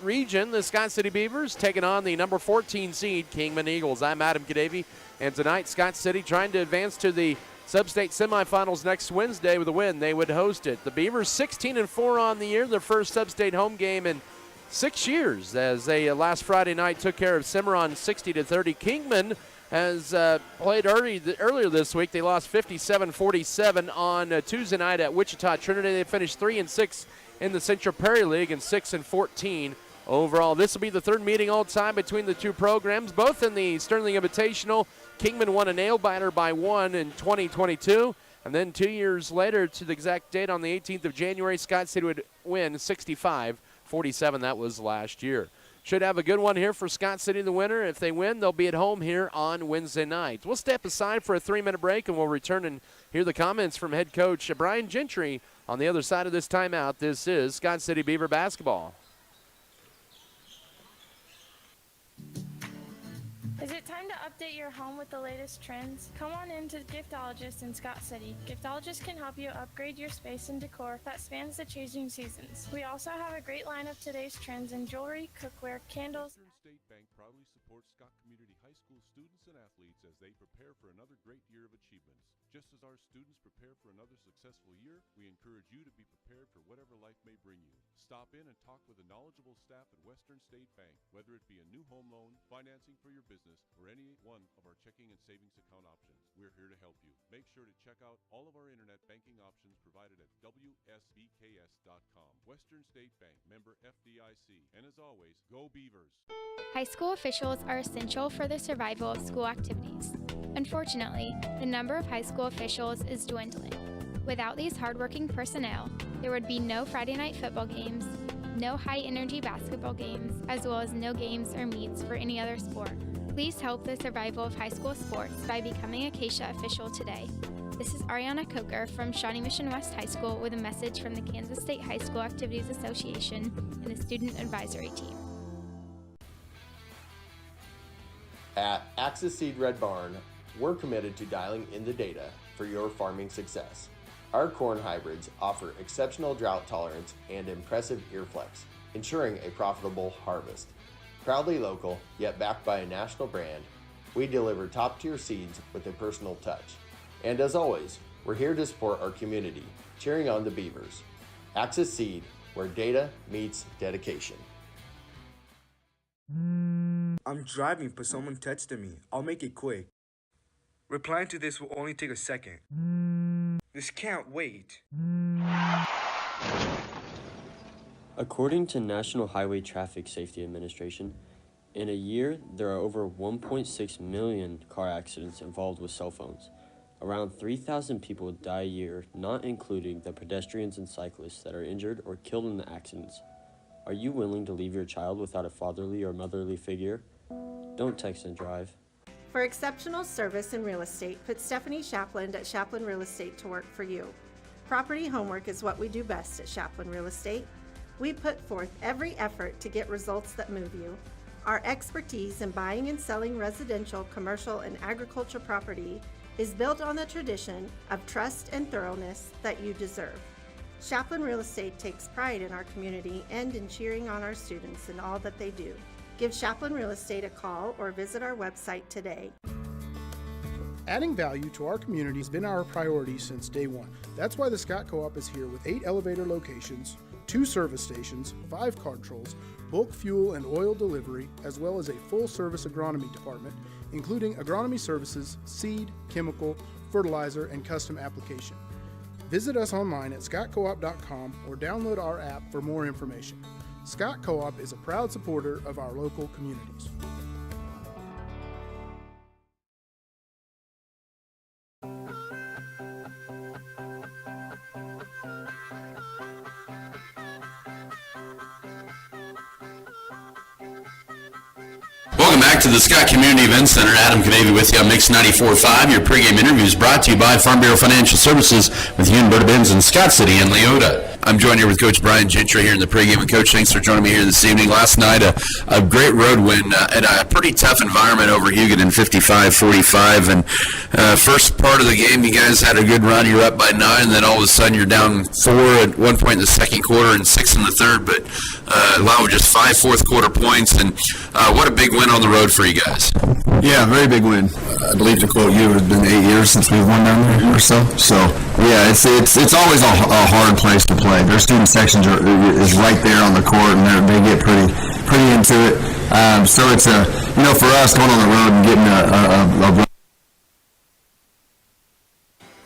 region, the Scott City Beavers taking on the number 14 seed Kingman Eagles. I'm Adam Kadavy, and tonight Scott City trying to advance to the Sub-State semifinals next Wednesday with a win. They would host it. The Beavers 16-4 on the year, their first Sub-State home game in 6 years, as they last Friday night took care of Cimarron 60-30. Kingman has played earlier this week. They lost 57-47 on Tuesday night at Wichita Trinity. They finished 3-6 in the Central Prairie League and 6-14 overall. This will be the third meeting all time between the two programs, both in the Sterling Invitational. Kingman won a nail-biter by 1 in 2022, and then 2 years later, to the exact date on the 18th of January, Scott City would win 65-47. That was last year. Should have a good one here for Scott City, the winner. If they win, they'll be at home here on Wednesday night. We'll step aside for a 3-minute break, and we'll return and hear the comments from head coach Brian Gentry on the other side of this timeout. This is Scott City Beaver basketball. Is it time to update your home with the latest trends? Come on in to Giftologist in Scott City. Giftologist can help you upgrade your space and decor that spans the changing seasons. We also have a great line of today's trends in jewelry, cookware, candles. Western State Bank proudly supports Scott Community High School students and athletes as they prepare for another great year of achievements. Just as our students prepare for another successful year, we encourage you to be prepared for whatever life may bring you. Stop in and talk with the knowledgeable staff at Western State Bank, whether it be a new home loan, financing for your business, or any one of our checking and savings account options. We're here to help you. Make sure to check out all of our internet banking options provided at WSBKS.com. Western State Bank, member FDIC. And as always, go Beavers! High school officials are essential for the survival of school activities. Unfortunately, the number of high school officials is dwindling. Without these hardworking personnel, there would be no Friday night football games, no high-energy basketball games, as well as no games or meets for any other sport. Please help the survival of high school sports by becoming a Acacia official today. This is Ariana Coker from Shawnee Mission West High School with a message from the Kansas State High School Activities Association and the Student Advisory Team. At Axis Seed Red Barn, we're committed to dialing in the data for your farming success. Our corn hybrids offer exceptional drought tolerance and impressive ear flex, ensuring a profitable harvest. Proudly local, yet backed by a national brand, we deliver top-tier seeds with a personal touch. And as always, we're here to support our community, cheering on the Beavers. Axis Seed, where data meets dedication. I'm driving, but someone texted me. I'll make it quick. Replying to this will only take a second. This can't wait. According to National Highway Traffic Safety Administration, in a year, there are over 1.6 million car accidents involved with cell phones. Around 3,000 people die a year, not including the pedestrians and cyclists that are injured or killed in the accidents. Are you willing to leave your child without a fatherly or motherly figure? Don't text and drive. For exceptional service in real estate, put Stephanie Shapland at Shapland Real Estate to work for you. Property homework is what we do best at Shapland Real Estate. We put forth every effort to get results that move you. Our expertise in buying and selling residential, commercial, and agriculture property is built on the tradition of trust and thoroughness that you deserve. Shapland Real Estate takes pride in our community and in cheering on our students in all that they do. Give Shapland Real Estate a call or visit our website today. Adding value to our community has been our priority since day one. That's why the Scott Co-op is here with 8 elevator locations, 2 service stations, 5 card trolls, bulk fuel and oil delivery, as well as a full-service agronomy department, including agronomy services, seed, chemical, fertilizer, and custom application. Visit us online at scottcoop.com or download our app for more information. Scott Co-op is a proud supporter of our local communities. Welcome back to the Scott Community Event Center. Adam Kadavy with you on Mix 94.5. Your pregame interview is brought to you by Farm Bureau Financial Services with you in Berta Benz in Scott City and Leota. I'm joined here with Coach Brian Gentry here in the pregame. And Coach, thanks for joining me here this evening. Last night, a great road win at a pretty tough environment over Hugoton, 55-45. And first part of the game, you guys had a good run. You're up by 9, and then all of a sudden you're down 4 at one point in the second quarter and 6 in the third. But allowed just 5 fourth-quarter points. And what a big win on the road for you guys. Yeah, very big win. I believe to quote you, it has been 8 years since we've won down there or so. So yeah, it's always a hard place to play. Their student sections is right there on the court, and they get pretty into it. So it's for us going on the road and getting a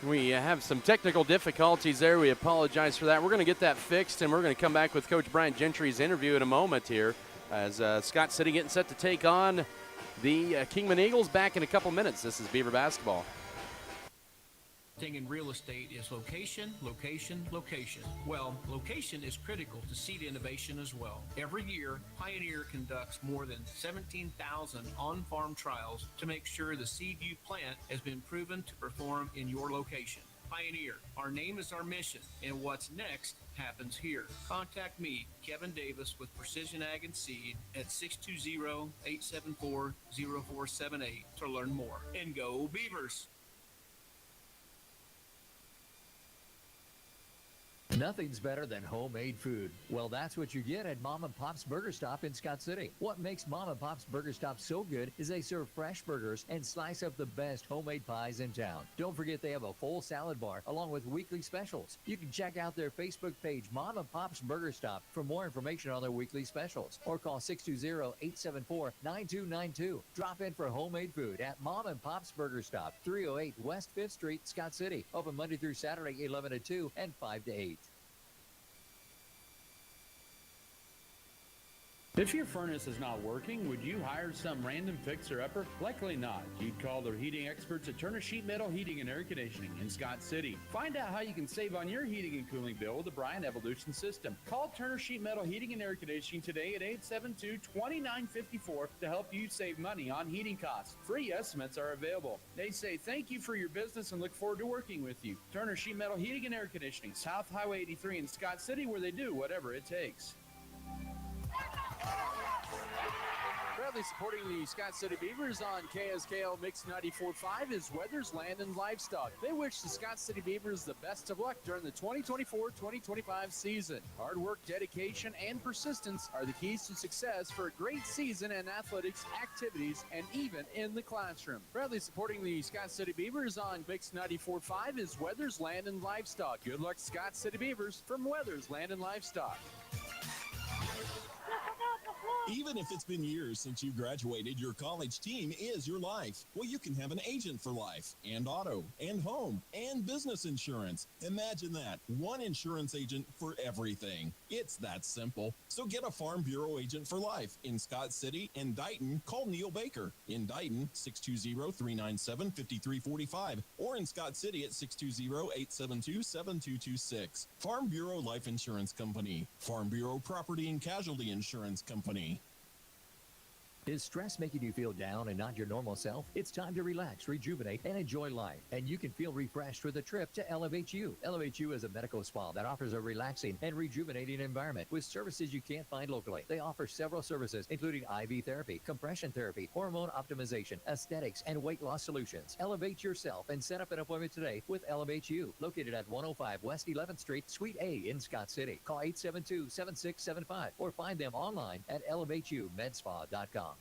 We have some technical difficulties there. We apologize for that. We're going to get that fixed, and we're going to come back with Coach Brian Gentry's interview in a moment here as Scott City getting set to take on the Kingman Eagles back in a couple minutes. This is Beaver basketball. Thing in real estate is location, location, location. Well, location is critical to seed innovation as well. Every year, Pioneer conducts more than 17,000 on-farm trials to make sure the seed you plant has been proven to perform in your location. Pioneer, our name is our mission, and what's next happens here. Contact me, Kevin Davis, with Precision Ag and Seed at 620-874-0478 to learn more. And go Beavers! Nothing's better than homemade food. Well, that's what you get at Mom and Pop's Burger Stop in Scott City. What makes Mom and Pop's Burger Stop so good is they serve fresh burgers and slice up the best homemade pies in town. Don't forget they have a full salad bar along with weekly specials. You can check out their Facebook page, Mom and Pop's Burger Stop, for more information on their weekly specials, or call 620-874-9292. Drop in for homemade food at Mom and Pop's Burger Stop, 308 West 5th Street, Scott City. Open Monday through Saturday, 11 to 2 and 5 to 8. If your furnace is not working, would you hire some random fixer-upper? Likely not. You'd call the heating experts at Turner Sheet Metal Heating and Air Conditioning in Scott City. Find out how you can save on your heating and cooling bill with the Bryan Evolution system. Call Turner Sheet Metal Heating and Air Conditioning today at 872-2954 to help you save money on heating costs. Free estimates are available. They say thank you for your business and look forward to working with you. Turner Sheet Metal Heating and Air Conditioning, South Highway 83 in Scott City, where they do whatever it takes. Proudly supporting the Scott City Beavers on KSKL Mix 94.5 is Weathers Land and Livestock. They wish the Scott City Beavers the best of luck during the 2024-2025 season. Hard work, dedication, and persistence are the keys to success for a great season in athletics, activities, and even in the classroom. Proudly supporting the Scott City Beavers on Mix 94.5 is Weathers Land and Livestock. Good luck, Scott City Beavers, from Weathers Land and Livestock. Even if it's been years since you graduated, your college team is your life. Well, you can have an agent for life, and auto, and home, and business insurance. Imagine that. One insurance agent for everything. It's that simple. So get a Farm Bureau agent for life. In Scott City and Dighton, call Neil Baker. In Dighton, 620-397-5345. Or in Scott City at 620-872-7226. Farm Bureau Life Insurance Company. Farm Bureau Property and Casualty Insurance Company. Is stress making you feel down and not your normal self? It's time to relax, rejuvenate, and enjoy life. And you can feel refreshed with a trip to Elevate You. Elevate You is a medical spa that offers a relaxing and rejuvenating environment with services you can't find locally. They offer several services, including IV therapy, compression therapy, hormone optimization, aesthetics, and weight loss solutions. Elevate yourself and set up an appointment today with Elevate You, located at 105 West 11th Street, Suite A in Scott City. Call 872-7675 or find them online at elevateyoumedSpa.com.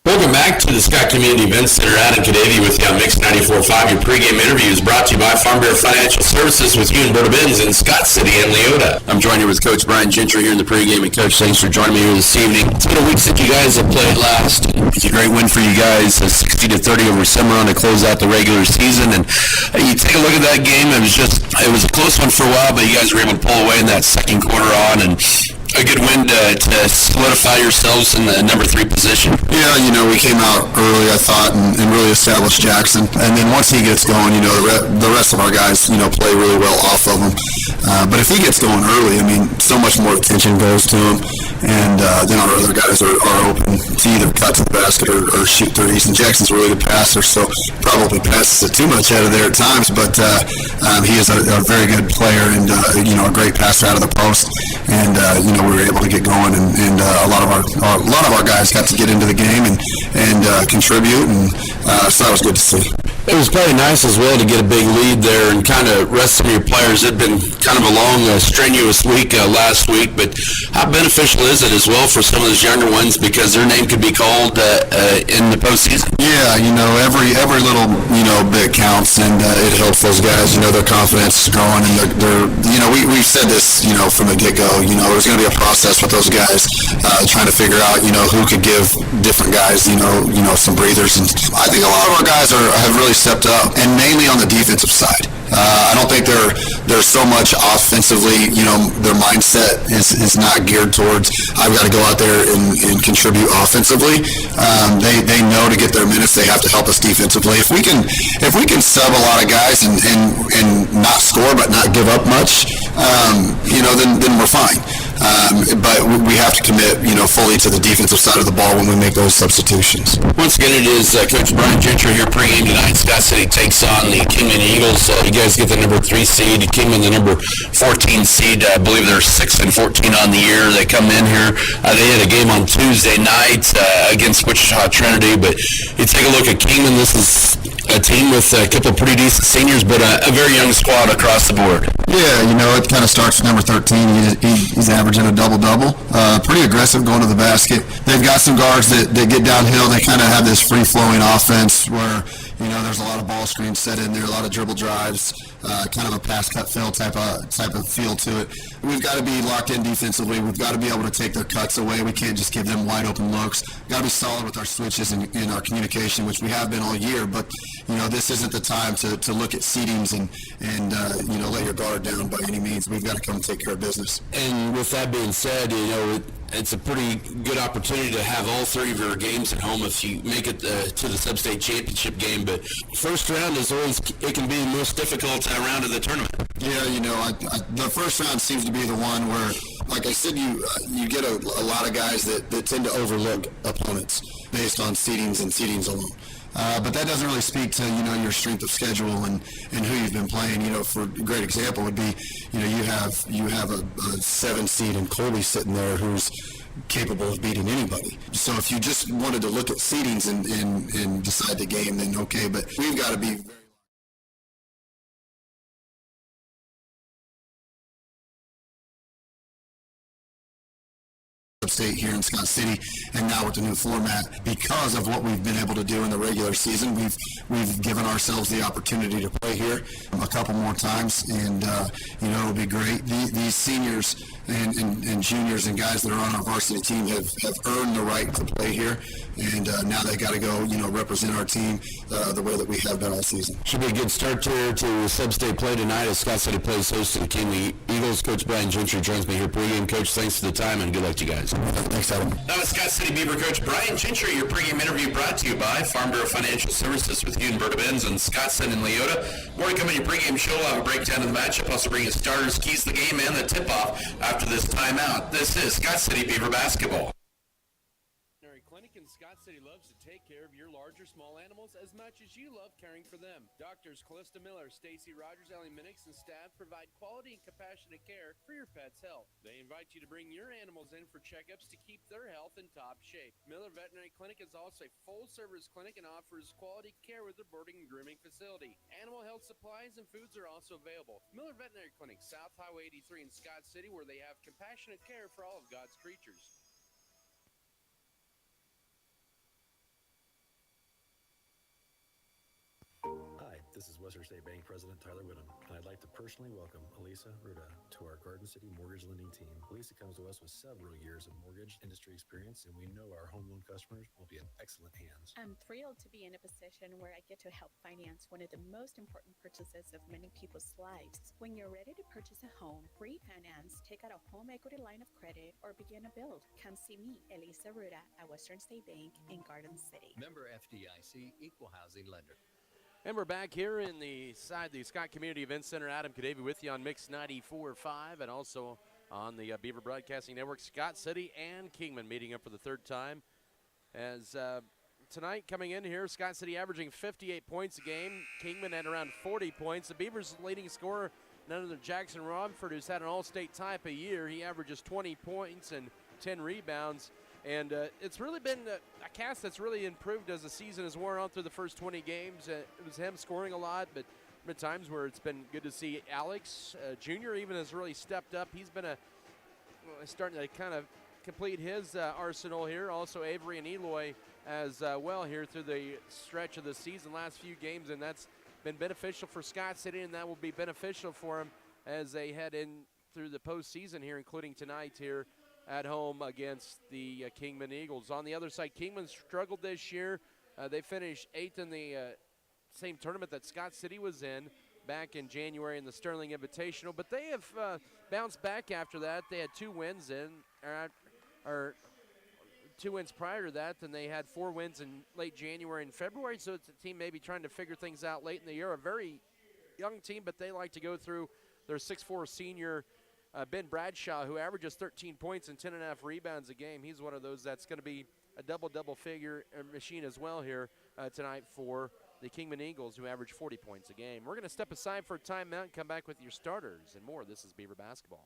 Welcome back to the Scott Community Events Center. Adam Kadavy with you on Mix 94.5. Your pregame interview is brought to you by Farm Bureau Financial Services with you and Berta Benz in Scott City and Leota. I'm joined here with Coach Brian Gentry here in the pregame. And Coach, thanks for joining me here this evening. It's been a week since you guys have played last. It's a great win for you guys, 60-30 over Cimarron to close out the regular season. And you take a look at that game, it was a close one for a while, but you guys were able to pull away in that second quarter on, and a good win to solidify yourselves in the number 3 position. Yeah, we came out early, I thought, and really established Jackson. And then once he gets going, the rest of our guys, play really well off of him. But if he gets going early, so much more attention goes to him. And then our other guys are open to either cut to the basket or shoot threes. And Jackson's a really good passer, so probably passes it too much out of there at times. But he is a very good player and, a great passer out of the post. And, we were able to get going, and a lot of our guys got to get into the game and contribute, and so that was good to see. It was probably nice as well to get a big lead there and kind of rest some of your players. It had been kind of a long, strenuous week last week, but how beneficial is it as well for some of those younger ones because their name could be called in the postseason? Yeah, every little bit counts, and it helps those guys. Their confidence is growing, and they're we've said this from the get-go. There's going to be a process with those guys trying to figure out who could give different guys some breathers, and I think a lot of our guys have really stepped up, and mainly on the defensive side. I don't think they're so much offensively, their mindset is not geared towards I've got to go out there and contribute offensively. They know to get their minutes they have to help us defensively. If we can sub a lot of guys and not score but not give up much, then we're fine. But we have to commit, fully to the defensive side of the ball when we make those substitutions. Once again, it is Coach Brian Gentry here pregame tonight. Scott City takes on the Kingman Eagles. You guys get the number 3 seed. Kingman the number 14 seed. I believe they're 6-14 on the year. They come in here. They had a game on Tuesday night against Wichita Trinity. But you take a look at Kingman. This is a team with a couple of pretty decent seniors, but a very young squad across the board. Yeah, it kind of starts with number 13. He's averaging a double-double. Pretty aggressive going to the basket. They've got some guards that get downhill. They kind of have this free-flowing offense where, there's a lot of ball screens set in there, a lot of dribble drives, kind of a pass-cut-fill type of feel to it. We've got to be locked in defensively. We've got to be able to take their cuts away. We can't just give them wide-open looks. We've got to be solid with our switches and our communication, which we have been all year. But, this isn't the time to look at seedings and let your guard down by any means. We've got to come and take care of business. And with that being said, it's a pretty good opportunity to have all 3 of your games at home if you make it to the sub-state championship game. But first round is always, it can be the most difficult round of the tournament. Yeah, the first round seems to be the one where, like I said, you get a lot of guys that tend to overlook opponents based on seedings and seedings alone. But that doesn't really speak to, your strength of schedule and who you've been playing. For a great example would be, you have a 7 seed in Colby sitting there who's capable of beating anybody. So if you just wanted to look at seedings and decide the game, then okay. But we've got to be very State here in Scott City, and now with the new format, because of what we've been able to do in the regular season, we've given ourselves the opportunity to play here a couple more times, and it'll be great. These seniors and juniors and guys that are on our varsity team have earned the right to play here, and now they got to go represent our team the way that we have done all season. Should be a good start here to sub-state play tonight as Scott City plays host to the Kingman Eagles. Coach Brian Gentry joins me here pregame. Coach, thanks for the time and good luck to you guys. Thanks, Adam. Now it's Scott City Beaver Coach Brian Gentry. Your pregame interview brought to you by Farm Bureau Financial Services with Hugh and Berta Benz and Scottson and Leota. More to come on your pregame show. We'll have a breakdown of the matchup. Also bringing starters, keys to the game, and the tip-off after this timeout. This is Scott City Beaver Basketball. Clinic in Scott City loves to take care of your large or small animals as much as you love caring for them. Doctors Callista Miller, Stacy Rogers, Ellie Minix, and staff provide quality and compassionate care for your pet's health. They invite you to bring your animals in for checkups to keep their health in top shape. Miller Veterinary Clinic is also a full-service clinic and offers quality care with their boarding and grooming facility. Animal health supplies and foods are also available. Miller Veterinary Clinic, South Highway 83 in Scott City, where they have compassionate care for all of God's creatures. Hi, This is Western State Bank President Tyler Whittam, and I'd like to personally welcome Elisa Ruda to our Garden City mortgage lending team. Elisa comes to us with several years of mortgage industry experience, and we know our home loan customers will be in excellent hands. I'm thrilled to be in a position where I get to help finance one of the most important purchases of many people's lives. When you're ready to purchase a home, refinance, take out a home equity line of credit, or begin a build, come see me, Elisa Ruda, at Western State Bank in Garden City. Member FDIC, Equal Housing Lender. And we're back here in the Scott Community Event Center. Adam Kadavy with you on Mix 94.5 and also on the Beaver Broadcasting Network. Scott City and Kingman meeting up for the third time. As tonight coming in here, Scott City averaging 58 points a game. Kingman at around 40 points. The Beavers' leading scorer, none other than Jackson Romford, who's had an all-state type of year. He averages 20 points and 10 rebounds. And it's really been a cast that's really improved as the season has worn on through the first 20 games. It was him scoring a lot, but there have been times where it's been good to see Alex Jr. even has really stepped up. He's been starting to kind of complete his arsenal here. Also Avery and Eloy as well here through the stretch of the season, last few games, and that's been beneficial for Scott City, and that will be beneficial for him as they head in through the postseason here, including tonight here at home against the Kingman Eagles. On the other side, Kingman struggled this year. They finished 8th in the same tournament that Scott City was in back in January in the Sterling Invitational, but they have bounced back after that. They had 2 wins or 2 wins prior to that, and they had 4 wins in late January and February, so it's a team maybe trying to figure things out late in the year. A very young team, but they like to go through their 6'4" senior Ben Bradshaw, who averages 13 points and 10.5 rebounds a game. He's one of those that's going to be a double figure machine as well here tonight for the Kingman Eagles, who average 40 points a game. We're going to step aside for a timeout and come back with your starters and more. This is Beaver Basketball.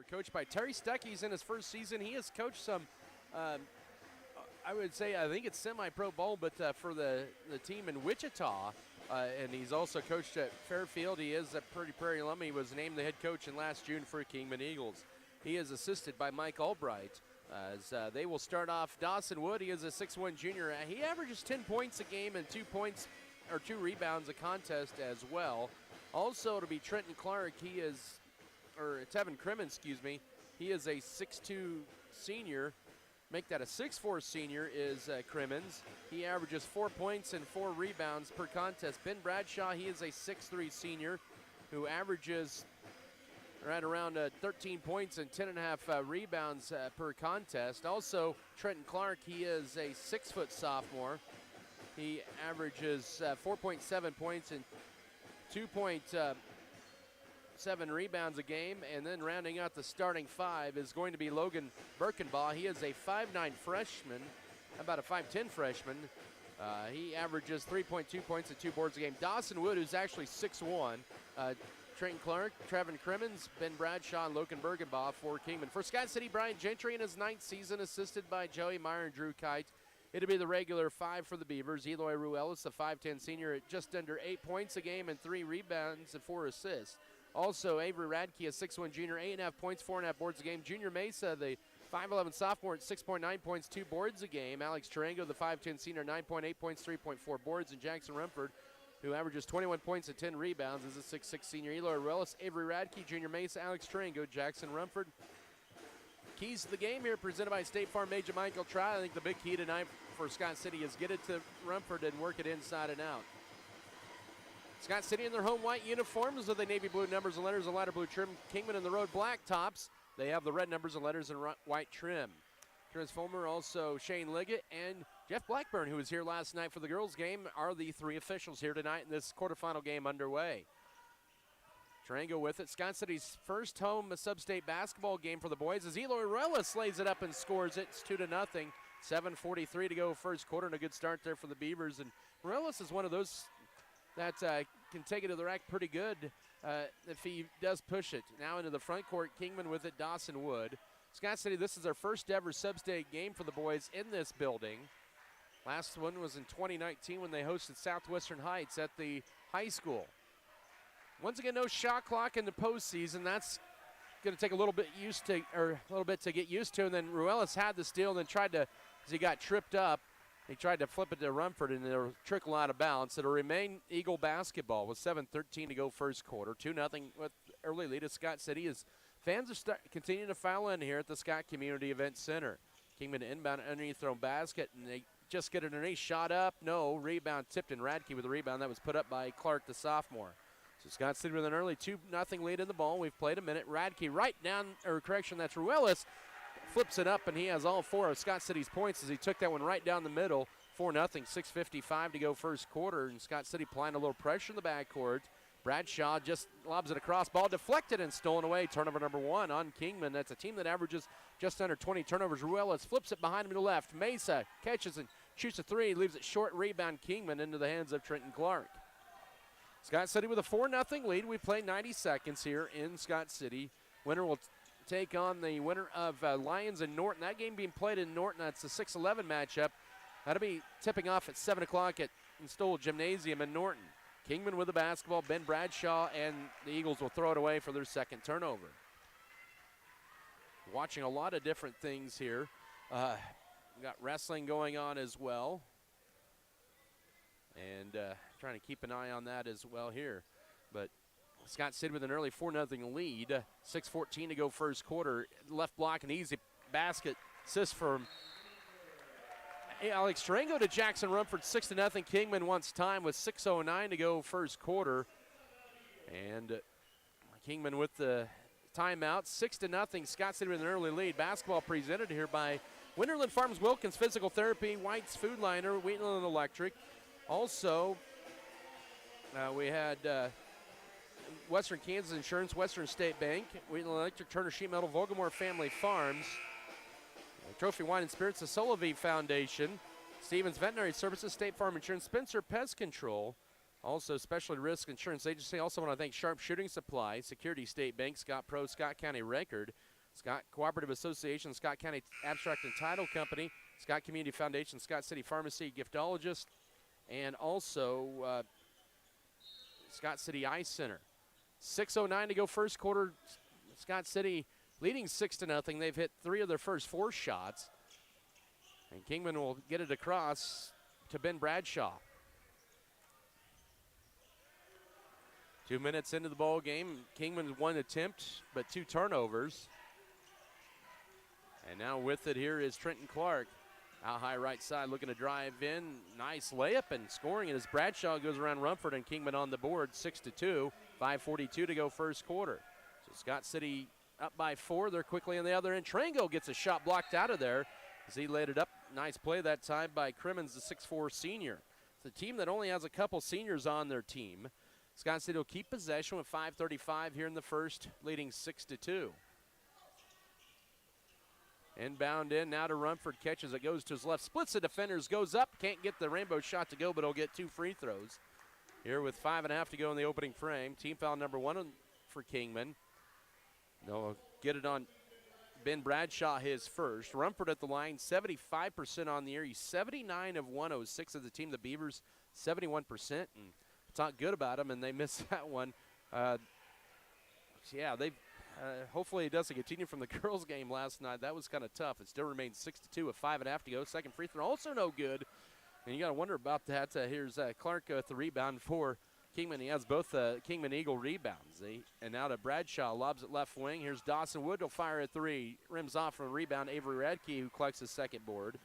Coached by Terry Stuckey's in his first season. He has coached some, I would say, I think it's semi-pro ball, but for the team in Wichita, and he's also coached at Fairfield. He is a Pretty Prairie alum. He was named the head coach in last June for Kingman Eagles. He is assisted by Mike Albright. As they will start off, Dawson Wood. He is a 6'1" junior. He averages 10 points a game and 2 rebounds a contest as well. Also to be Trenton Clark, Tevin Crimmin, he is a 6'2" senior. Make that a 6'4" senior is Crimmins. He averages 4 points and 4 rebounds per contest. Ben Bradshaw, he is a 6'3" senior who averages right around 13 points and 10.5 rebounds per contest. Also, Trenton Clark, he is a 6-foot sophomore. He averages 4.7 points and 2.7 rebounds a game. And then rounding out the starting 5 is going to be Logan Birkenbaugh. He is a 5'9" freshman, about a 5'10" freshman. He averages 3.2 points and 2 boards a game. Dawson Wood, who's actually 6'1", Trenton Clark, Trevin Crimmins, Ben Bradshaw, and Logan Bergenbaugh for Kingman. For Scott City, Brian Gentry in his 9th season, assisted by Joey Meyer and Drew Kite. It'll be the regular 5 for the Beavers. Eloy Ruelis, the 5'10 senior, at just under 8 points a game and 3 rebounds and 4 assists. Also, Avery Radke, a 6'1 junior, 8.5 points, 4.5 boards a game. Junior Mesa, the 5'11 sophomore, at 6.9 points, 2 boards a game. Alex Tarango, the 5'10 senior, 9.8 points, 3.4 boards. And Jackson Rumford, who averages 21 points and 10 rebounds, is a 6'6 senior. Eloy Ruelis, Avery Radke, Junior Mesa, Alex Tarango, Jackson Rumford. Keys to the game here presented by State Farm Major Michael Tri. I think the big key tonight for Scott City is get it to Rumford and work it inside and out. Scott City in their home white uniforms with the navy blue numbers and letters and lighter blue trim. Kingman in the road black tops. They have the red numbers and letters and white trim. Transformer, also Shane Liggett and Jeff Blackburn, who was here last night for the girls' game, are the 3 officials here tonight in this quarterfinal game underway. Tarango with it. Scott City's first home sub-state basketball game for the boys as Eloy Ruelis lays it up and scores it. It's 2-0. 7:43 to go first quarter, and a good start there for the Beavers. And Ruelis is one of those that can take it to the rack pretty good if he does push it. Now into the front court, Kingman with it, Dawson Wood. Scott City, this is their first ever sub-state game for the boys in this building. Last one was in 2019 when they hosted Southwestern Heights at the high school. Once again, no shot clock in the postseason. That's going to take a little bit to get used to. And then Ruelis had the steal and then tried to, as he got tripped up, he tried to flip it to Rumford and it'll trickle out of bounds. It'll remain Eagle basketball with 7:13 to go first quarter. 2-0 with early lead of Scott City as fans are continuing to file in here at the Scott Community Event Center. Kingman inbound underneath their own basket, and they just get it underneath. Shot up, no. Rebound tipped in. Radke with the rebound. That was put up by Clark, the sophomore. So Scott City with an early 2-0 lead in the ball. We've played a minute. Radke right down, or correction, that's Ruelis. Flips it up, and he has all 4 of Scott City's points as he took that one right down the middle. 4-0, 6:55 to go first quarter, and Scott City applying a little pressure in the backcourt. Bradshaw just lobs it across. Ball deflected and stolen away. Turnover number 1 on Kingman. That's a team that averages just under 20 turnovers. Ruelis flips it behind him to the left. Mesa catches and shoots a 3. Leaves it short. Rebound Kingman into the hands of Trenton Clark. Scott City with a 4-0 lead. We play 90 seconds here in Scott City. Winner will take on the winner of Lions and Norton. That game being played in Norton. That's a 6-11 matchup. That'll be tipping off at 7 o'clock at Stoll Gymnasium in Norton. Kingman with the basketball. Ben Bradshaw and the Eagles will throw it away for their second turnover. Watching a lot of different things here. We got wrestling going on as well. And trying to keep an eye on that as well here. But Scott City with an early 4-0 lead. 6:14 to go first quarter. Left block, an easy basket. Assist from Alex Tarango to Jackson Rumford. 6-0. Kingman wants time with 6:09 to go first quarter. And Kingman with the timeout. 6-0. Scott City with an early lead. Basketball presented here by Winterland Farms Wilkins Physical Therapy, White's Food Liner, Wheatland Electric. Also, we had Western Kansas Insurance, Western State Bank, Wheatland Electric, Turner Sheet Metal, Vogelmore Family Farms, Trophy Wine and Spirits, the Sullivan Foundation, Stevens Veterinary Services, State Farm Insurance, Spencer Pest Control, also Specialty Risk Insurance Agency. Also want to thank Sharp Shooting Supply, Security State Bank, Scott Pro, Scott County Record, Scott Cooperative Association, Scott County Abstract and Title Company, Scott Community Foundation, Scott City Pharmacy, Giftologist, and also Scott City Ice Center. 6:09 to go first quarter. Scott City leading 6-0. They've hit 3 of their first 4 shots. And Kingman will get it across to Ben Bradshaw. 2 minutes into the ball game. Kingman's 1 attempt, but 2 turnovers. And now with it here is Trenton Clark. Out high right side looking to drive in. Nice layup and scoring it as Bradshaw goes around Rumford and Kingman on the board. 6-2. 5:42 to go first quarter. So Scott City up by 4. They're quickly on the other end. Tarango gets a shot blocked out of there as he laid it up. Nice play that time by Crimmins, the 6'4 senior. It's a team that only has a couple seniors on their team. Scott City will keep possession with 5:35 here in the first, leading 6-2. Inbound in now to Rumford. Catches it, goes to his left. Splits the defenders, goes up. Can't get the rainbow shot to go, but he'll get 2 free throws. Here with 5.5 to go in the opening frame. Team foul number 1 for Kingman. They'll get it on Ben Bradshaw, his first. Rumford at the line, 75% on the year. He's 79 of 106 of the team. The Beavers, 71%. And talk good about him, and they missed that one. Hopefully it doesn't continue from the girls' game last night. That was kind of tough. It still remains 6-2 with 5.5 to go. Second free throw also no good. And you got to wonder about that. Here's Clark with the rebound for Kingman. He has both Kingman Eagle rebounds. And now to Bradshaw, lobs it left wing. Here's Dawson Wood. He'll fire a three. Rims off from a rebound. Avery Radke, who collects his second board.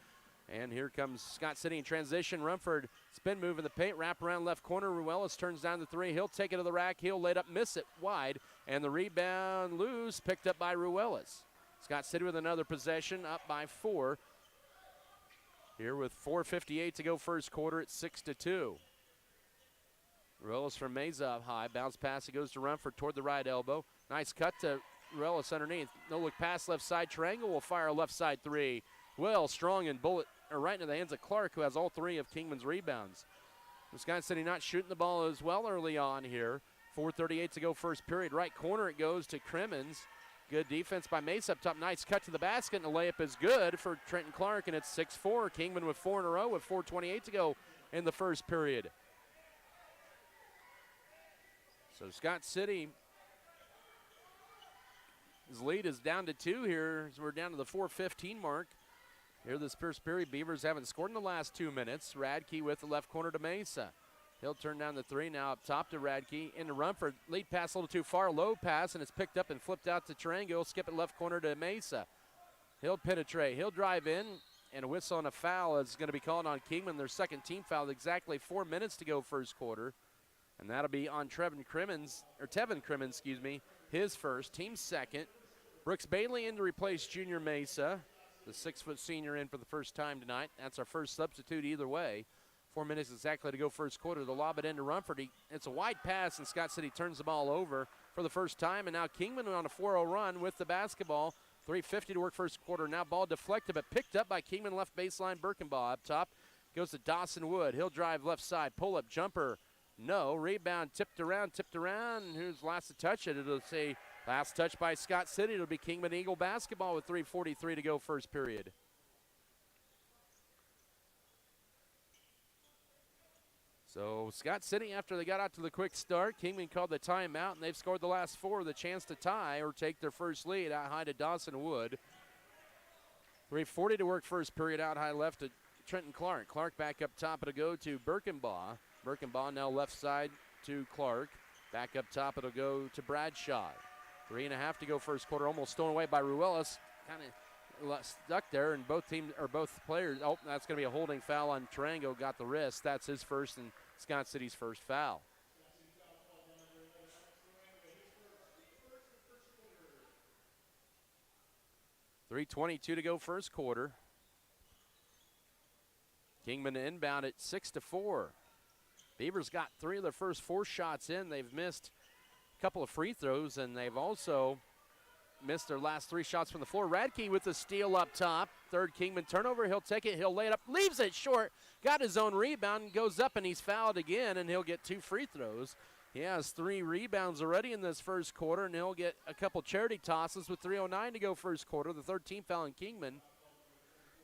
And here comes Scott City in transition. Rumford, spin move in the paint, wrap around left corner. Ruelas turns down the three. He'll take it to the rack. He'll lay it up, miss it wide. And the rebound loose, picked up by Ruelas. Scott City with another possession, up by 4. Here with 4:58 to go first quarter, it's 6-2. Ruelas from Mesa up high. Bounce pass, it goes to Rumford toward the right elbow. Nice cut to Ruelas underneath. No look pass, left side triangle. Will fire a left side three. Well, strong and bullet right into the hands of Clark, who has all 3 of Kingman's rebounds. Wisconsin City not shooting the ball as well early on here. 4:38 to go first period. Right corner it goes to Crimmins. Good defense by Mesa up top. Nice cut to the basket, and the layup is good for Trenton Clark, and it's 6-4. Kingman with 4 in a row with 4:28 to go in the first period. So Scott City, his lead is down to 2 here as we're down to the 4:15 mark. Here this first period, Beavers haven't scored in the last 2 minutes. Radke with the left corner to Mesa. He'll turn down the 3 now up top to Radke. Into Rumford. Lead pass a little too far. Low pass, and it's picked up and flipped out to Triangle. Skip it left corner to Mesa. He'll penetrate. He'll drive in, and a whistle and a foul is going to be called on Kingman. Their second team foul. Exactly 4 minutes to go first quarter. And that'll be on Tevin Crimmins, his first, team's second. Brooks Bailey in to replace Junior Mesa. The 6-foot senior in for the first time tonight. That's our first substitute either way. 4 minutes exactly to go first quarter. They'll lob it into Rumford. It's a wide pass, and Scott City turns the ball over for the first time. And now Kingman on a 4-0 run with the basketball. 3:50 to work first quarter. Now ball deflected, but picked up by Kingman left baseline. Birkenbaugh up top. Goes to Dawson Wood. He'll drive left side. Pull-up jumper. No. Rebound tipped around. Who's last to touch it? It'll say last touch by Scott City. It'll be Kingman Eagle basketball with 3:43 to go first period. So Scott City, after they got out to the quick start, Kingman called the timeout, and they've scored the last 4 with a chance to tie or take their first lead out high to Dawson Wood. 3:40 to work first period out high left to Trenton Clark. Clark back up top. It'll go to Birkenbaugh. Birkenbaugh now left side to Clark. Back up top, it'll go to Bradshaw. 3.5 to go first quarter, almost stolen away by Ruelas. Kind of stuck there, and both players, that's going to be a holding foul on Tarango, got the wrist. That's his first and Scott City's first foul. .322 to go first quarter. Kingman inbound at 6-4. Beavers got 3 of their first 4 shots in. They've missed a couple of free throws, and they've also missed their last 3 shots from the floor. Radke with the steal up top. Third Kingman turnover. He'll take it. He'll lay it up. Leaves it short. Got his own rebound. Goes up, and he's fouled again, and he'll get 2 free throws. He has 3 rebounds already in this first quarter, and he'll get a couple charity tosses with 3:09 to go first quarter. The third team foul on Kingman.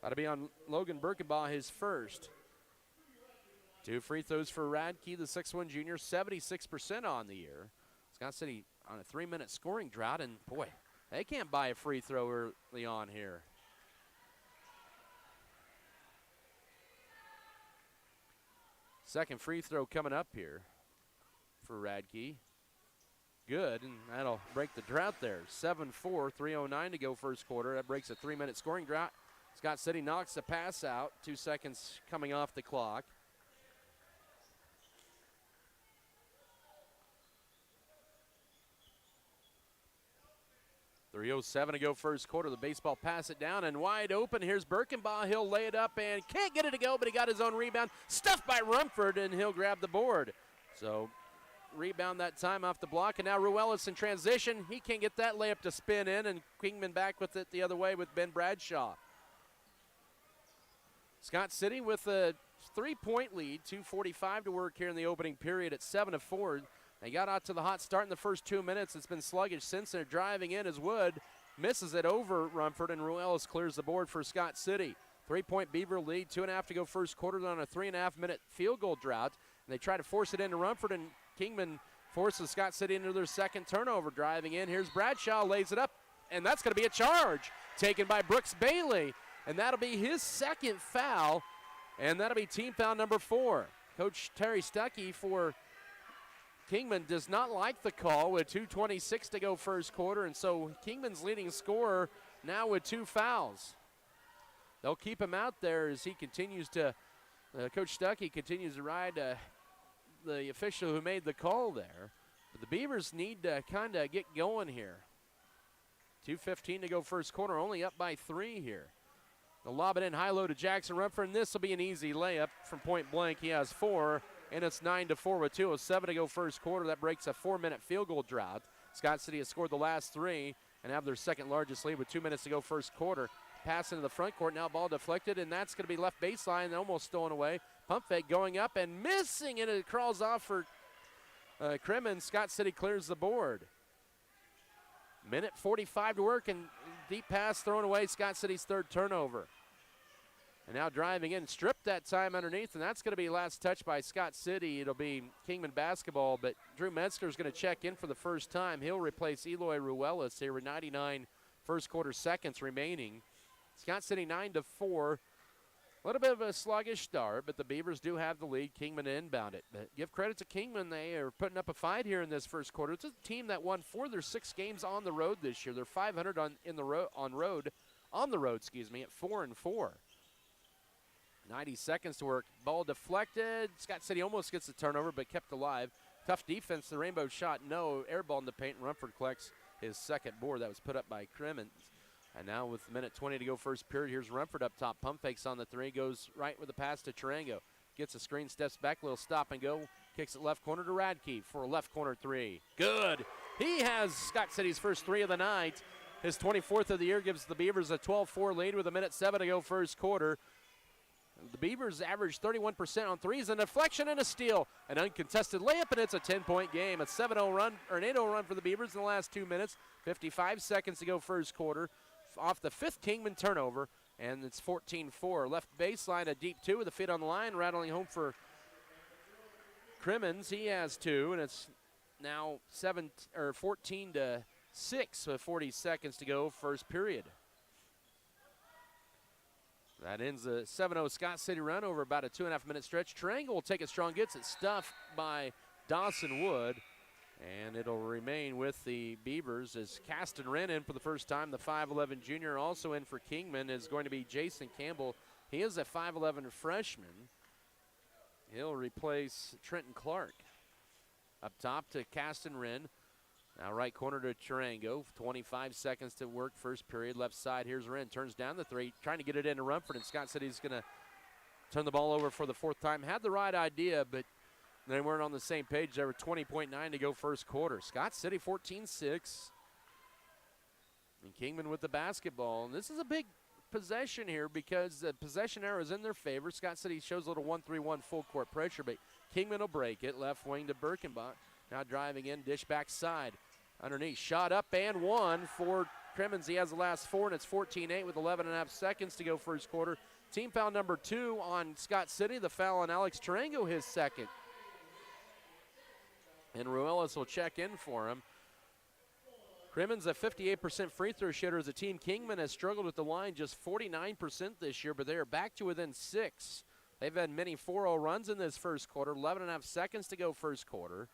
That'll be on Logan Birkenbaugh, his first. 2 free throws for Radke, the 6'1 junior, 76% on the year. Scott City on a 3-minute scoring drought, and boy, they can't buy a free throw early on here. Second free throw coming up here for Radke. Good, and that'll break the drought there. 7-4, 3:09 to go first quarter. That breaks a 3-minute scoring drought. Scott City knocks the pass out. 2 seconds coming off the clock. .307 to go first quarter. The baseball pass it down and wide open. Here's Birkenbaugh. He'll lay it up and can't get it to go, but he got his own rebound. Stuffed by Rumford, and he'll grab the board. So rebound that time off the block, and now Ruelas in transition. He can't get that layup to spin in, and Kingman back with it the other way with Ben Bradshaw. Scott City with a 3-point lead. 2:45 to work here in the opening period at 7-4. They got out to the hot start in the first 2 minutes. It's been sluggish since. They're driving in as Wood misses it over Rumford, and Ruiz clears the board for Scott City. 3-point Beaver lead, 2.5 to go first quarter on a 3.5-minute field goal drought. And they try to force it into Rumford, and Kingman forces Scott City into their second turnover. Driving in, here's Bradshaw, lays it up, and that's going to be a charge taken by Brooks Bailey, and that'll be his second foul, and that'll be team foul number 4. Coach Terry Stuckey for Kingman does not like the call with 2:26 to go first quarter, and so Kingman's leading scorer now with 2 fouls. They'll keep him out there as he continues to, Coach Stuckey continues to ride the official who made the call there. But the Beavers need to kind of get going here. 2:15 to go first quarter, only up by 3 here. They'll lob it in high-low to Jackson Rumford, and this will be an easy layup from point blank. He has 4. And it's 9-4 with 2:07 to go first quarter. That breaks a 4-minute field goal drought. Scott City has scored the last 3 and have their second largest lead with 2 minutes to go first quarter. Pass into the front court, now ball deflected, and that's going to be left baseline and almost stolen away. Pump fake going up and missing, and it crawls off for Kingman. Scott City clears the board. Minute 45 to work, and deep pass thrown away. Scott City's third turnover. And now driving in, stripped that time underneath, and that's going to be last touch by Scott City. It'll be Kingman basketball, but Drew Metzger's going to check in for the first time. He'll replace Eloy Ruelas here with 99 first quarter seconds remaining. Scott City 9-4. A little bit of a sluggish start, but the Beavers do have the lead. Kingman inbound it. But give credit to Kingman. They are putting up a fight here in this first quarter. It's a team that won 4 of their 6 games on the road this year. They're 500 on the road at 4-4. 90 seconds to work. Ball deflected. Scott City almost gets the turnover, but kept alive. Tough defense. The rainbow shot, no. Air ball in the paint. Rumford collects his second board. That was put up by Crimmins. And now with minute 20 to go first period, here's Rumford up top. Pump fakes on the 3. Goes right with a pass to Tarango. Gets a screen, steps back, little stop and go. Kicks it left corner to Radke for a left corner 3. Good. He has Scott City's first 3 of the night. His 24th of the year gives the Beavers a 12-4 lead with a minute 7 to go first quarter. The Beavers average 31% on threes, a deflection and a steal. An uncontested layup, and it's a 10-point game. A 7-0 run, or an 8-0 run for the Beavers in the last 2 minutes. 55 seconds to go first quarter. Off the 5th Kingman turnover, and it's 14-4. Left baseline, a deep 2 with a feet on the line, rattling home for Crimmins. He has 2, and it's now 14-6 with 40 seconds to go first period. That ends a 7-0 Scott City run over about a 2.5-minute stretch. Triangle will take a strong gets it stuffed by Dawson Wood, and it'll remain with the Beavers as Caston Wren in for the first time. The 5'11 junior also in for Kingman is going to be Jason Campbell. He is a 5'11 freshman. He'll replace Trenton Clark. Up top to Caston Wren. Now right corner to Tarango. 25 seconds to work first period. Left side, here's Wren. Turns down the 3, trying to get it into Rumford, and Scott City's going to turn the ball over for the 4th time. Had the right idea, but they weren't on the same page. There were 20.9 to go first quarter. Scott City 14-6. And Kingman with the basketball. And this is a big possession here because the possession arrow is in their favor. Scott City shows a little 1-3-1 full court pressure, but Kingman will break it. Left wing to Birkenbach. Now driving in, dish backside. Underneath, shot up and 1 for Crimmins. He has the last 4, and it's 14-8 with 11.5 seconds to go first quarter. Team foul number 2 on Scott City. The foul on Alex Tarango, his second. And Ruelas will check in for him. Crimmins a 58% free throw shooter as a team. Kingman has struggled with the line just 49% this year, but they are back to within 6. They've had many 4-0 runs in this first quarter. 11.5 seconds to go first quarter.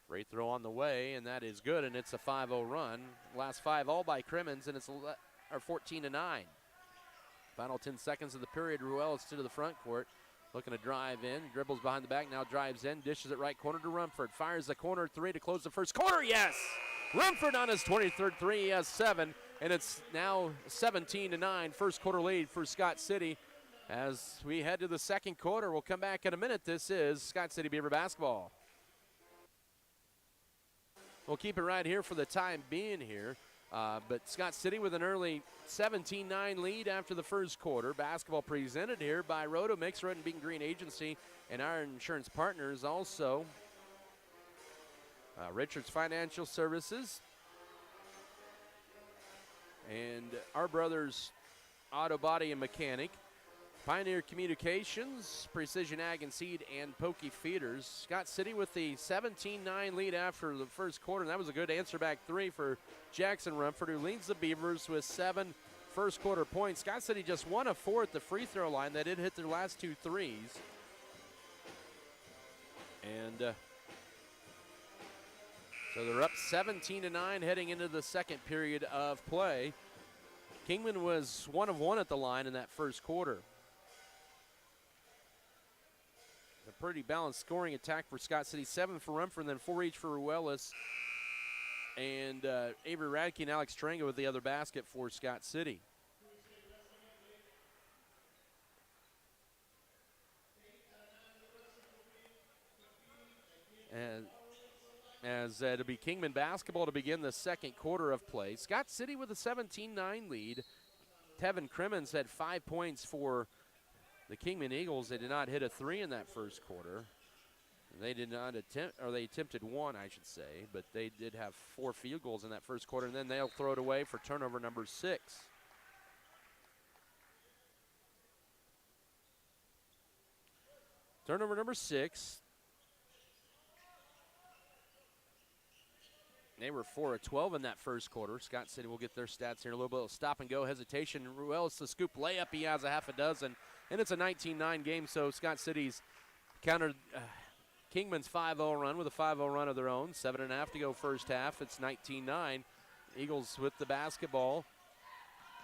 Free throw on the way, and that is good, and it's a 5-0 run. Last 5 all by Crimmins, and it's 14-9. Final 10 seconds of the period. Ruelas to the front court. Looking to drive in, dribbles behind the back, now drives in, dishes it right corner to Rumford. Fires the corner 3 to close the first quarter, yes! Rumford on his 23rd 3, he has 7, and it's now 17-9, first quarter lead for Scott City. As we head to the second quarter, we'll come back in a minute. This is Scott City Beaver basketball. We'll keep it right here for the time being here. But Scott City with an early 17-9 lead after the first quarter. Basketball presented here by Rotomix, Road and Beacon Green Agency, and our insurance partners. Also, Richards Financial Services, and Our Brothers Auto Body and Mechanic, Pioneer Communications, Precision Ag and Seed, and Pokey Feeders. Scott City with the 17-9 lead after the first quarter, and that was a good answer back three for Jackson Rumford, who leads the Beavers with 7 first quarter points. Scott City just 1 of 4 at the free throw line. They did hit their last 2 threes. And so they're up 17-9 heading into the second period of play. Kingman was 1 of 1 at the line in that first quarter. A pretty balanced scoring attack for Scott City. 7 for Rumford, and then 4 each for Ruelas. And Avery Radke and Alex Trenga with the other basket for Scott City. And as it'll be Kingman basketball to begin the second quarter of play. Scott City with a 17-9 lead. Tevin Crimmins had 5 points for the Kingman Eagles. They did not hit a 3 in that first quarter. They did not attempt, or they attempted 1, I should say, but they did have 4 field goals in that first quarter, and then they'll throw it away for turnover number 6. Turnover number 6. They were 4 of 12 in that first quarter. Scott City will get their stats here in a little bit of stop and go hesitation. Ruelas the scoop layup. He has a half a dozen, and it's a 19-9 game. So Scott City's countered Kingman's 5-0 run with a 5-0 run of their own. 7.5 to go first half. It's 19-9. Eagles with the basketball.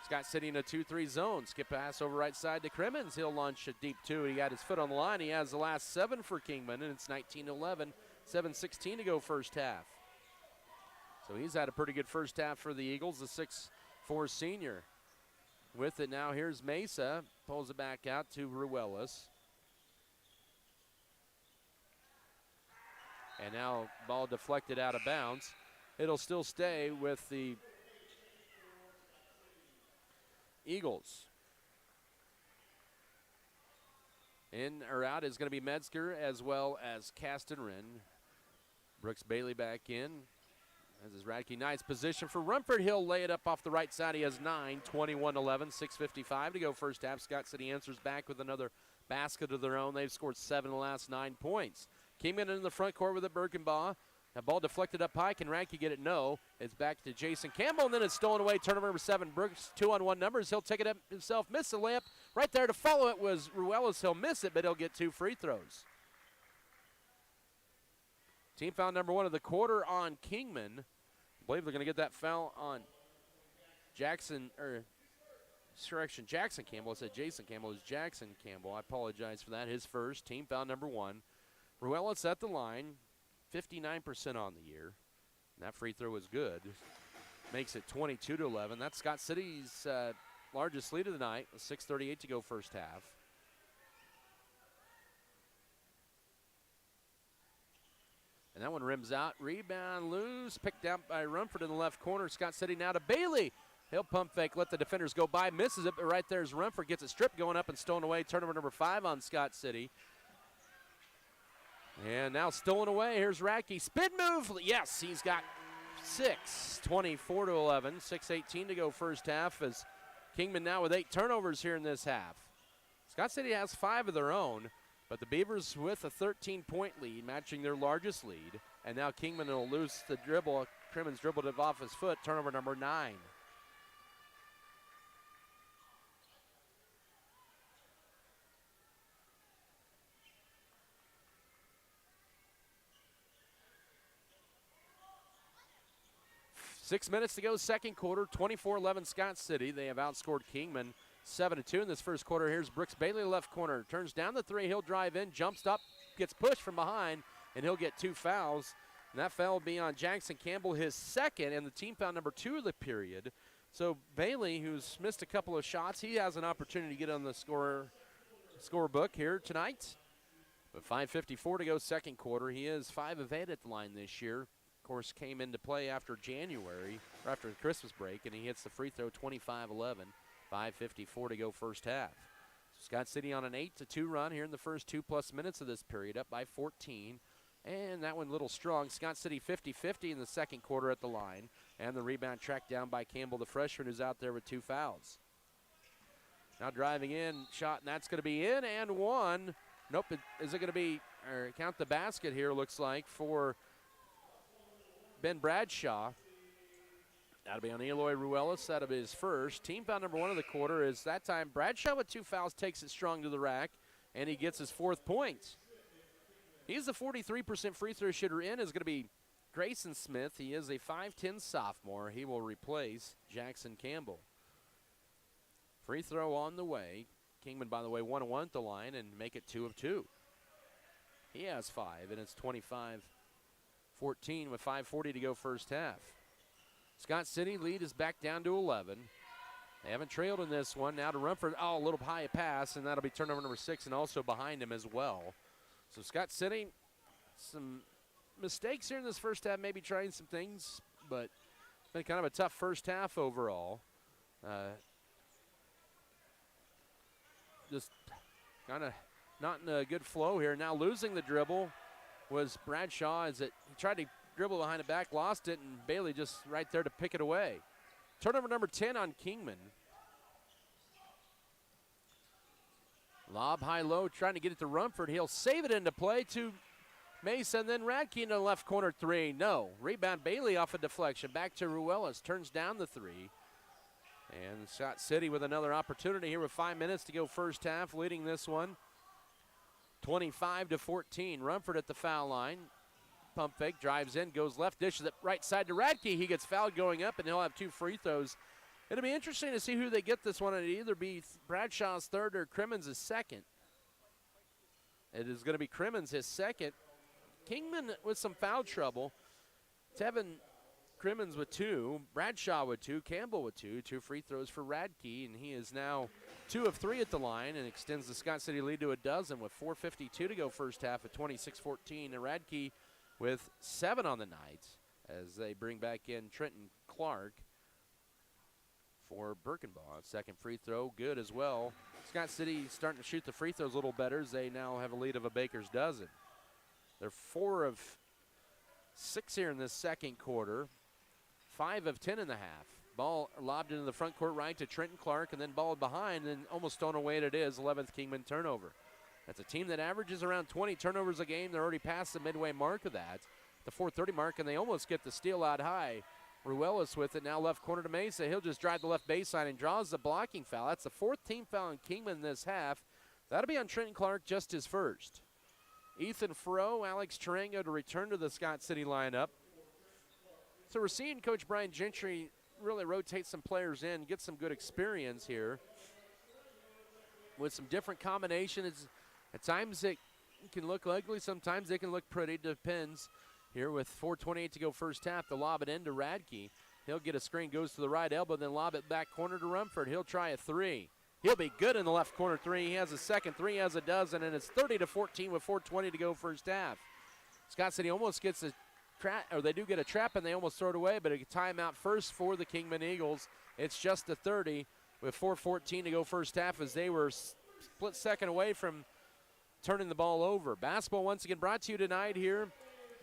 Scott City in a 2-3 zone. Skip pass over right side to Crimmins. He'll launch a deep 2. He got his foot on the line. He has the last 7 for Kingman, and it's 19-11. 7:16 to go first half. So he's had a pretty good first half for the Eagles, the 6'4 senior. With it now, here's Mesa. Pulls it back out to Ruelas. And now ball deflected out of bounds. It'll still stay with the Eagles. In or out is going to be Metzger as well as Castenrin. Brooks Bailey back in. As is Radke. Nice position for Rumford. He'll lay it up off the right side. He has 9, 21-11, 6:55 to go first half. Scott City answers back with another basket of their own. They've scored 7 in the last 9 points. Kingman in the front court with it, Birkenbaugh. That ball deflected up high. Can Radke get it? No. It's back to Jason Campbell, and then it's stolen away. Turnover number 7. Brooks 2-on-1 numbers. He'll take it up himself. Miss the layup. Right there to follow it was Ruelas. He'll miss it, but he'll get 2 free throws. Team foul number 1 of the quarter on Kingman. I believe they're going to get that foul on Jackson Campbell. I said Jason Campbell. It's Jackson Campbell. I apologize for that. His first. Team foul number 1. Ruelas at the line. 59% on the year. And that free throw was good. Makes it 22-11. That's Scott City's largest lead of the night with 6:38 to go first half. And that one rims out. Rebound loose. Picked out by Rumford in the left corner. Scott City now to Bailey. He'll pump fake, let the defenders go by. Misses it, but right there's Rumford. Gets it stripped, going up and stolen away. Turnover number 5 on Scott City. And now stolen away. Here's Radke. Spin move. Yes, he's got 6. 24-11. 6:18 to go first half as Kingman now with 8 turnovers here in this half. Scott City has 5 of their own. But the Beavers with a 13-point lead, matching their largest lead. And now Kingman will lose the dribble. Crimmins dribbled it off his foot. Turnover number 9. Six minutes to go, second quarter. 24-11 Scott City. They have outscored Kingman 7-2 in this first quarter. Here's Brooks Bailey, left corner. Turns down the 3. He'll drive in, jumps up, gets pushed from behind, and he'll get 2 fouls. And that foul will be on Jackson Campbell, his second, and the team foul number 2 of the period. So Bailey, who's missed a couple of shots, he has an opportunity to get on the scorebook here tonight. But 5:54 to go second quarter. He is 5 of 8 at the line this year. Of course, came into play after January, or after the Christmas break, and he hits the free throw 25-11. 5:54 to go first half. Scott City on an 8-2 run here in the first 2+ minutes of this period, up by 14. And that one a little strong. Scott City 50-50 in the second quarter at the line. And the rebound tracked down by Campbell, the freshman, who's out there with 2 fouls. Now driving in, shot, and that's going to be in and one. Nope, is it going to be, or count the basket here, looks like, for Ben Bradshaw. That'll be on Eloy Ruelas. That'll be his first. Team foul number 1 of the quarter is that time Bradshaw with 2 fouls takes it strong to the rack, and he gets his 4th point. He's the 43% free throw shooter in. Is going to be Grayson Smith. He is a 5'10 sophomore. He will replace Jackson Campbell. Free throw on the way. Kingman, by the way, 1-1 at the line and make it 2 of 2. He has 5, and it's 25-14 with 5:40 to go first half. Scott City lead is back down to 11. They haven't trailed in this one. Now to Rumford. Oh, a little high pass, and that'll be turnover number 6 and also behind him as well. So Scott City, some mistakes here in this first half, maybe trying some things, but it's been kind of a tough first half overall. Just kind of not in a good flow here. Now losing the dribble was Bradshaw as he tried to dribble behind the back, lost it, and Bailey just right there to pick it away. Turnover number 10 on Kingman. Lob high-low, trying to get it to Rumford. He'll save it into play to Mason, then Radke into the left corner 3. No. Rebound Bailey off a deflection. Back to Ruelas. Turns down the 3. And Scott City with another opportunity here with 5 minutes to go first half, leading this one 25-14. Rumford at the foul line. Pump fake, drives in, goes left, dishes it right side to Radke. He gets fouled going up, and he'll have 2 free throws. It'll be interesting to see who they get this one. It'll either be Bradshaw's 3rd or Crimmins' 2nd. It is going to be Crimmins his 2nd. Kingman with some foul trouble. Tevin Crimmins with 2, Bradshaw with 2, Campbell with 2. 2 free throws for Radke, and he is now 2 of 3 at the line and extends the Scott City lead to a dozen with 4:52 to go first half at 26-14. And Radke with 7 on the night as they bring back in Trenton Clark for Birkenbaugh. 2nd free throw, good as well. Scott City starting to shoot the free throws a little better as they now have a lead of a baker's dozen. They're 4 of 6 here in this second quarter, 5 of 10 in the half. Ball lobbed into the front court right to Trenton Clark and then balled behind and almost thrown away. It is 11th Kingman turnover. That's a team that averages around 20 turnovers a game. They're already past the midway mark of that, the 4:30 mark, and they almost get the steal out high. Ruelas with it now left corner to Mesa. He'll just drive the left baseline and draws the blocking foul. That's the 4th team foul on Kingman this half. That'll be on Trenton Clark, just his 1st. Ethan Froh, Alex Tarango to return to the Scott City lineup. So we're seeing Coach Brian Gentry really rotate some players in, get some good experience here with some different combinations. At times it can look ugly, sometimes they can look pretty, depends. Here with 4:28 to go first half, the lob it into Radke. He'll get a screen, goes to the right elbow, then lob it back corner to Rumford. He'll try a 3. He'll be good in the left corner 3. He has a 2nd 3, has a dozen, and it's 30-14 with 4:20 to go first half. Scott City almost gets a trap, or they do get a trap, and they almost throw it away, but a timeout first for the Kingman Eagles. It's just a 30 with 4:14 to go first half as they were split second away from turning the ball over. Basketball once again brought to you tonight here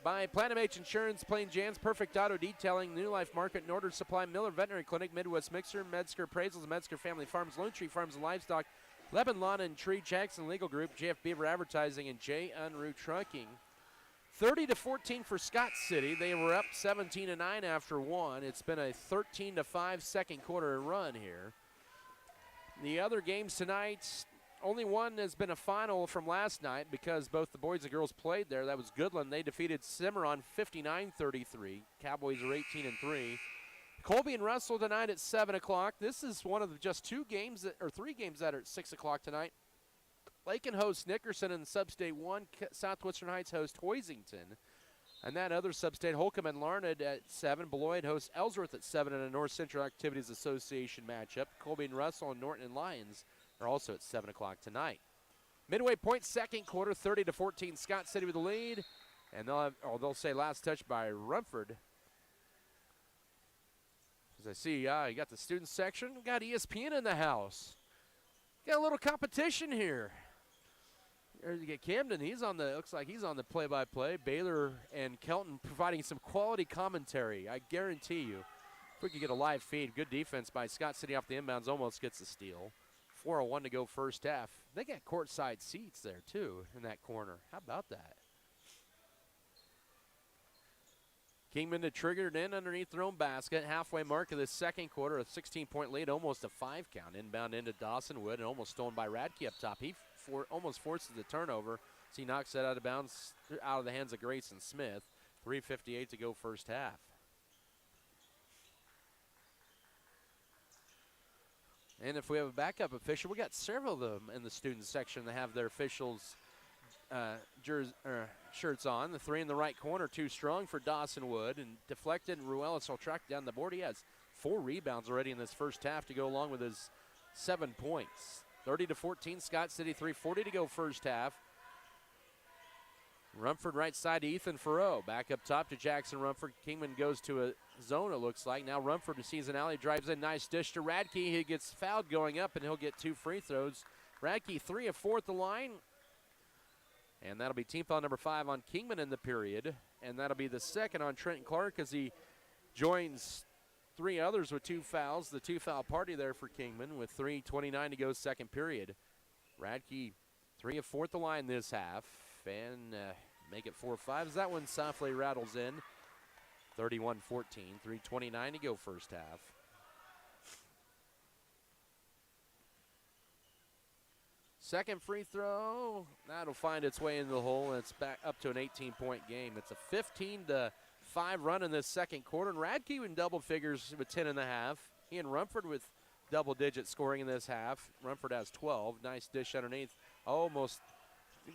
by Platinum H Insurance, Plain Jan's Perfect Auto Detailing, New Life Market, Norder Supply, Miller Veterinary Clinic, Midwest Mixer, Metzger Appraisals, Metzger Family Farms, Lone Tree Farms and Livestock, Lebanon Lawn and Tree, Jackson Legal Group, JF Beaver Advertising, and J. Unruh Trucking. 30-14 for Scott City. They were up 17-9 after 1. It's been a 13-5 second quarter run here. The other games tonight, only one has been a final from last night because both the boys and girls played there. That was Goodland. They defeated Cimarron 59-33. Cowboys are 18-3. Colby and Russell tonight at 7 o'clock. This is one of just 3 games that are at 6 o'clock tonight. Lakin hosts Nickerson in Substate 1. Southwestern Heights host Hoisington. And that other substate, Holcomb and Larned at 7. Beloit hosts Ellsworth at 7 in a North Central Activities Association matchup. Colby and Russell and Norton and Lyons are also at 7 o'clock tonight. Midway point, second quarter, 30-14. Scott City with the lead. And they'll say last touch by Rumford. As I see, you got the student section. We got ESPN in the house. Got a little competition here. You get Camden. Looks like he's on the play-by-play. Baylor and Kelton providing some quality commentary. I guarantee you, if we could get a live feed, good defense by Scott City off the inbounds, almost gets the steal. 4:01 to go first half. They got courtside seats there too in that corner. How about that? Kingman to trigger it in underneath their own basket. Halfway mark of the second quarter, a 16-point lead, almost a 5 count. Inbound into Dawson Wood and almost stolen by Radke up top. He almost forces the turnover. So he knocks that out of bounds, out of the hands of Grayson Smith. 3:58 to go first half. And if we have a backup official, we got several of them in the student section that have their officials' shirts on. The 3 in the right corner, too strong for Dawson Wood, and deflected, and Ruelas will track down the board. He has 4 rebounds already in this first half to go along with his 7 points. 30-14, Scott City, 3:40 to go first half. Rumford right side to Ethan Farrow. Back up top to Jackson Rumford. Kingman goes to a zone, it looks like. Now Rumford sees an alley, drives in, nice dish to Radke. He gets fouled going up, and he'll get 2 free throws. Radke 3 of 4 at the line. And that'll be team foul number 5 on Kingman in the period. And that'll be the second on Trenton Clark as he joins 3 others with 2 fouls. The 2-foul party there for Kingman with 3:29 to go second period. Radke 3 of 4 at the line this half. And make it 4-5 as that one softly rattles in. 31-14, 3:29 to go first half. Second free throw, that'll find its way into the hole, and it's back up to an 18-point game. It's a 15-5 run in this second quarter, and Radke in double figures with 10.5. He and Rumford with double-digit scoring in this half. Rumford has 12. Nice dish underneath, almost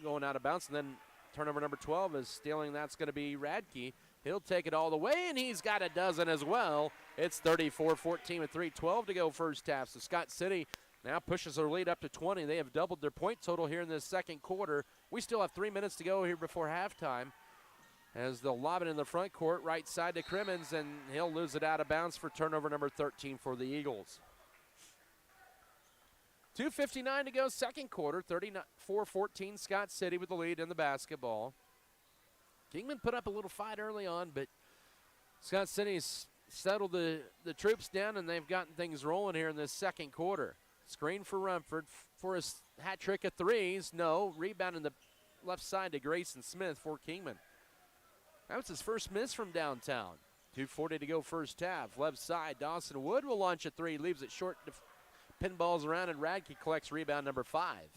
going out of bounds, and then turnover number 12 is stealing. That's going to be Radke. He'll take it all the way, and he's got a dozen as well. It's 34-14 with 3:12 to go first half. So Scott City now pushes their lead up to 20. They have doubled their point total here in this second quarter. We still have 3 minutes to go here before halftime as they'll lob it in the front court, right side to Crimmins, and he'll lose it out of bounds for turnover number 13 for the Eagles. 2:59 to go second quarter, 34-14, Scott City with the lead in the basketball. Kingman put up a little fight early on, but Scott City's settled the troops down, and they've gotten things rolling here in this second quarter. Screen for Rumford for his hat trick of threes. No, rebound in the left side to Grayson Smith for Kingman. That was his first miss from downtown. 2:40 to go first half. Left side, Dawson Wood will launch a 3, leaves it short, pinballs around, and Radke collects rebound number 5.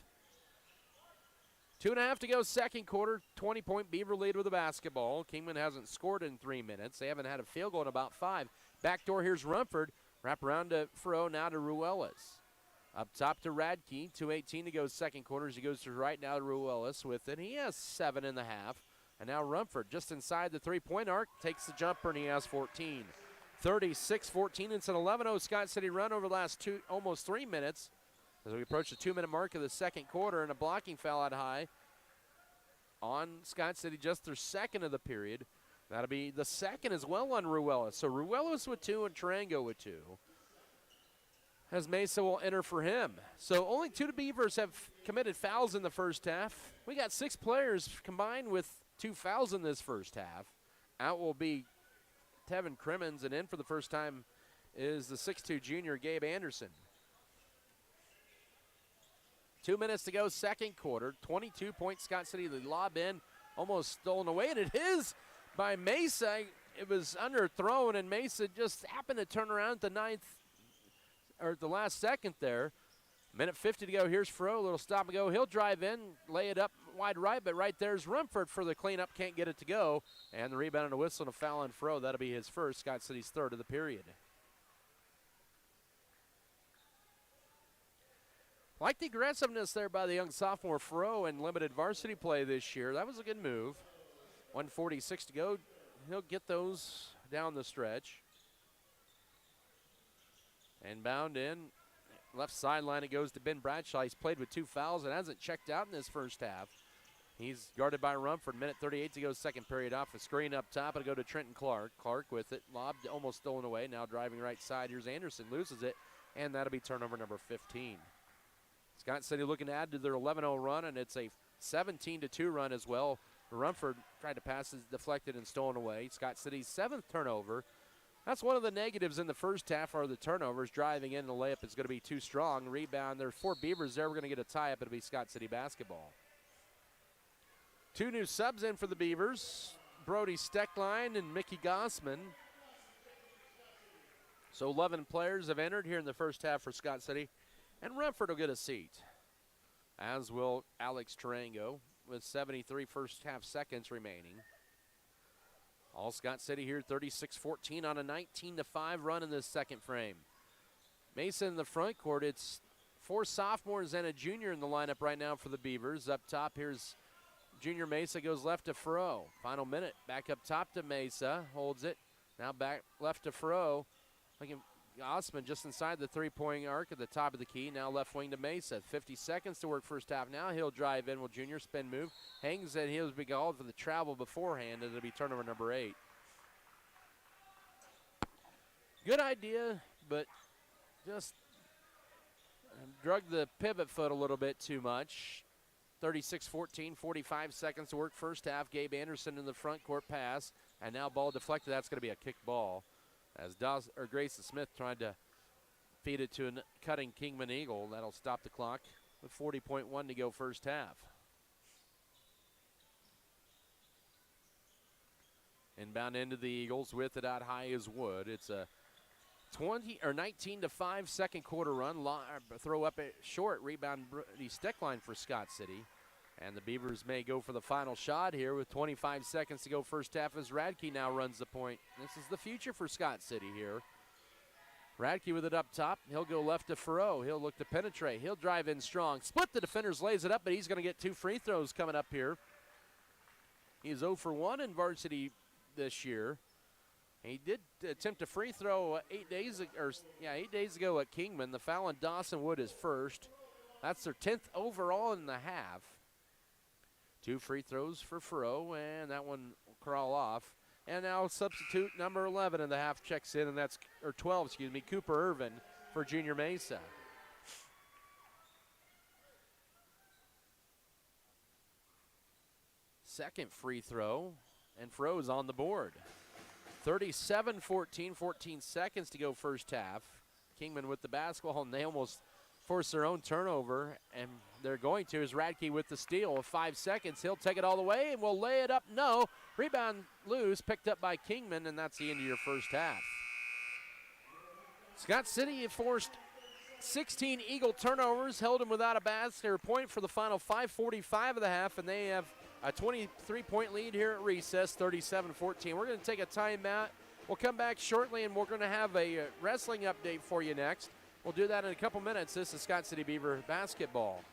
2.5 to go second quarter, 20-point Beaver lead with the basketball. Kingman hasn't scored in 3 minutes. They haven't had a field goal in about 5. Backdoor, here's Rumford. Wrap around to Farrow, now to Ruelas. Up top to Radke, 2:18 to go second quarter as he goes to right now to Ruelas with it. He has 7.5. And now Rumford just inside the 3-point arc, takes the jumper, and he has 14. 36-14, it's an 11-0 Scott City run over the last almost 3 minutes as we approach the 2-minute mark of the second quarter, and a blocking foul out high on Scott City, just their second of the period. That'll be the second as well on Ruelas. So Ruelas with 2 and Tarango with 2. As Mesa will enter for him. So only 2 Beavers have committed fouls in the first half. We got 6 players combined with 2 fouls in this first half. Out will be Tevin Crimmins, and in for the first time is the 6'2 junior Gabe Anderson. 2 minutes to go second quarter. 22-point Scott City. The lob in, almost stolen away, and it is by Mesa. It was underthrown, and Mesa just happened to turn around at the the last second there. Minute 50 to go. Here's Farrow, a little stop and go. He'll drive in, lay it up wide right, but right there's Rumford for the cleanup. Can't get it to go. And the rebound and a whistle and a foul on Farrow. That'll be his first, Scott City's third of the period. Like the aggressiveness there by the young sophomore Farrow in limited varsity play this year. That was a good move. 1:46 to go. He'll get those down the stretch. And bound in. Left sideline, it goes to Ben Bradshaw. He's played with 2 fouls and hasn't checked out in this first half. He's guarded by Rumford. Minute 38 to go second period. Off a screen up top. It'll go to Trenton Clark. Clark with it. Lobbed, almost stolen away. Now driving right side. Here's Anderson. Loses it. And that'll be turnover number 15. Scott City looking to add to their 11-0 run, and it's a 17-2 run as well. Rumford tried to pass, is deflected and stolen away. Scott City's 7th turnover. That's one of the negatives in the first half are the turnovers. Driving in, the layup is going to be too strong. Rebound, there's 4 Beavers there. We're going to get a tie-up. It'll be Scott City basketball. 2 new subs in for the Beavers. Brody Steckline and Mickey Gossman. So 11 players have entered here in the first half for Scott City. And Rumford will get a seat, as will Alex Tarango with 73 first half seconds remaining. All Scott City here 36-14 on a 19-5 run in this second frame. Mason in the front court. It's 4 sophomores and a junior in the lineup right now for the Beavers. Up top, here's junior Mesa, goes left to Furrow. Final minute, back up top to Mesa, holds it. Now back left to Furrow. Osman just inside the three-point arc at the top of the key. Now left wing to Mesa. 50 seconds to work first half. Now he'll drive in. Will junior spin move. Hangs and he'll be called for the travel beforehand, and it'll be turnover number 8. Good idea, but just drug the pivot foot a little bit too much. 36-14, 45 seconds to work first half. Gabe Anderson in the front court pass, and now ball deflected. That's going to be a kick ball, as Grayson Smith tried to feed it to a cutting Kingman Eagle. That'll stop the clock with 40.1 to go first half. Inbound into the Eagles with it out high as Wood. It's a 19-5 second quarter run. Throw up a short rebound, the stick line for Scott City. And the Beavers may go for the final shot here with 25 seconds to go first half as Radke now runs the point. This is the future for Scott City here. Radke with it up top. He'll go left to Furrow. He'll look to penetrate. He'll drive in strong. Split the defenders, lays it up, but he's going to get 2 free throws coming up here. He's 0 for 1 in varsity this year. He did attempt a free throw 8 days ago at Kingman. The foul on Dawson Wood is first. That's their 10th overall in the half. 2 free throws for Furrow, and that one will crawl off. And now substitute number 11 in the half checks in, and that's, or 12, excuse me, Cooper Irvin for Junior Mesa. Second free throw, and Furrow's on the board. 37-14, 14 seconds to go first half. Kingman with the basketball, and they almost force their own turnover, and they're going to, as Radke with the steal with 5 seconds. He'll take it all the way and will lay it up. No. Rebound loose, picked up by Kingman, and that's the end of your first half. Scott City forced 16 Eagle turnovers, held them without a basket or point for the final 5:45 of the half, and they have a 23-point lead here at recess, 37-14. We're going to take a timeout. We'll come back shortly, and we're going to have a wrestling update for you next. We'll do that in a couple minutes. This is Scott City Beaver basketball.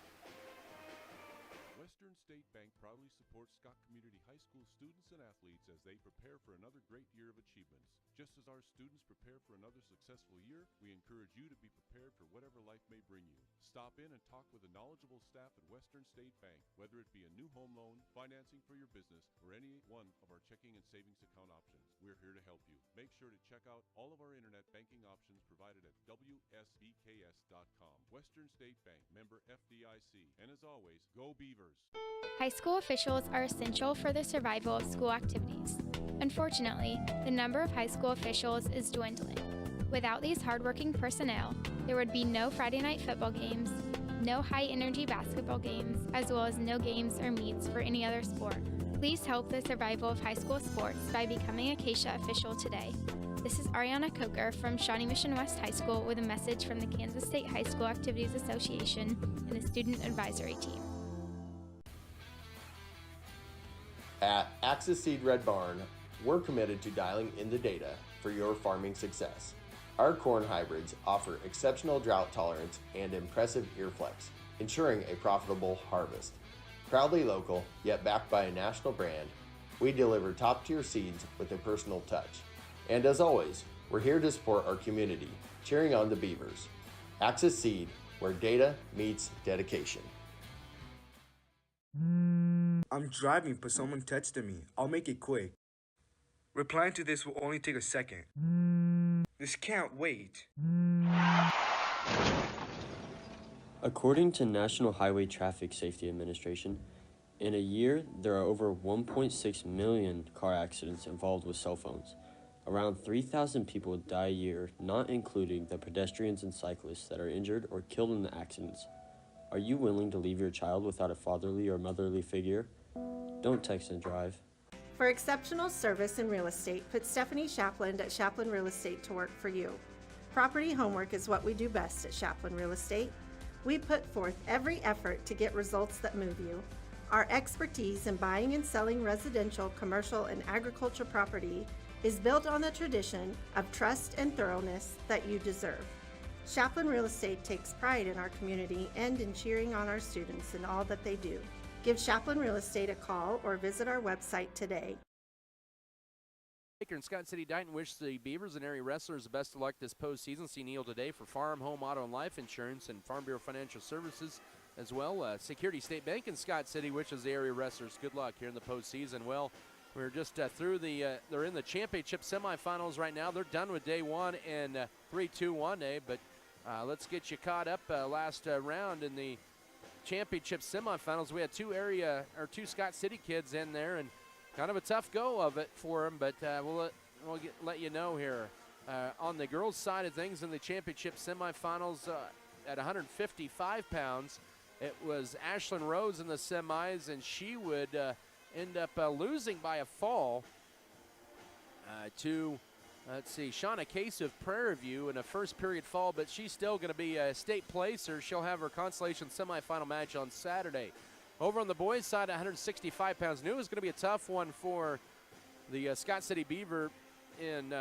Western State Bank proudly supports Scott Community High School students and athletes as they prepare for another great year of achievements. Just as our students prepare for another successful year, we encourage you to be prepared for whatever life may bring you. Stop in and talk with the knowledgeable staff at Western State Bank, whether it be a new home loan, financing for your business, or any one of our checking and savings account options. We're here to help you. Make sure to check out all of our internet banking options provided at WSBKS.com. Western State Bank, member FDIC. And as always, go Beavers! High school officials are essential for the survival of school activities. Unfortunately, the number of high school officials is dwindling. Without these hardworking personnel, there would be no Friday night football games, no high-energy basketball games, as well as no games or meets for any other sport. Please help the survival of high school sports by becoming a Acacia official today. This is Ariana Coker from Shawnee Mission West High School with a message from the Kansas State High School Activities Association and the Student Advisory Team. At Axis Seed Red Barn, we're committed to dialing in the data for your farming success. Our corn hybrids offer exceptional drought tolerance and impressive ear flex, ensuring a profitable harvest. Proudly local, yet backed by a national brand, we deliver top-tier seeds with a personal touch. And as always, we're here to support our community, cheering on the Beavers. Axis Seed, where data meets dedication. I'm driving, but someone texted me. I'll make it quick. Replying to this will only take a second. This can't wait. According to National Highway Traffic Safety Administration, In a year, there are over 1.6 million car accidents involved with cell phones. Around 3,000 people die a year, not including the pedestrians and cyclists that are injured or killed in the accidents. Are you willing to leave your child without a fatherly or motherly figure? Don't text and drive. For exceptional service in real estate, put Stephanie Shapland at Shapland Real Estate to work for you. Property homework is what we do best at Shapland Real Estate. We put forth every effort to get results that move you. Our expertise in buying and selling residential, commercial, and agriculture property is built on the tradition of trust and thoroughness that you deserve. Shapland Real Estate takes pride in our community and in cheering on our students in all that they do. Give Shapland Real Estate a call or visit our website today. Baker and Scott City Dighton wish the Beavers and area wrestlers the best of luck this postseason. See Neil today for farm, home, auto, and life insurance, and Farm Bureau Financial Services as well. Security State Bank in Scott City wishes the area wrestlers good luck here in the postseason. Well, we're just through they're in the championship semifinals right now. They're done with day one and 3-2-1A, but let's get you caught up last round in the championship semifinals. We had two Scott City kids in there, and kind of a tough go of it for them, but we'll let you know here. On the girls' side of things in the championship semifinals at 155 pounds, it was Ashlyn Rose in the semis, and she would end up losing by a fall to, Shauna Case of Prairie View in a first period fall, but she's still going to be a state placer. She'll have her consolation semifinal match on Saturday. Over on the boys' side, 165 pounds, knew it was going to be a tough one for the Scott City Beaver in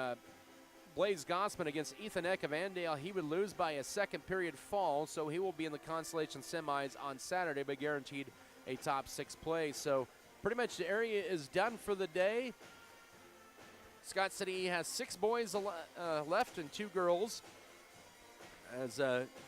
Blaze Gossman against Ethan Eck of Andale. He would lose by a second period fall, so he will be in the consolation semis on Saturday, but guaranteed a top 6 place. So pretty much the area is done for the day. Scott City has 6 boys left and 2 girls. As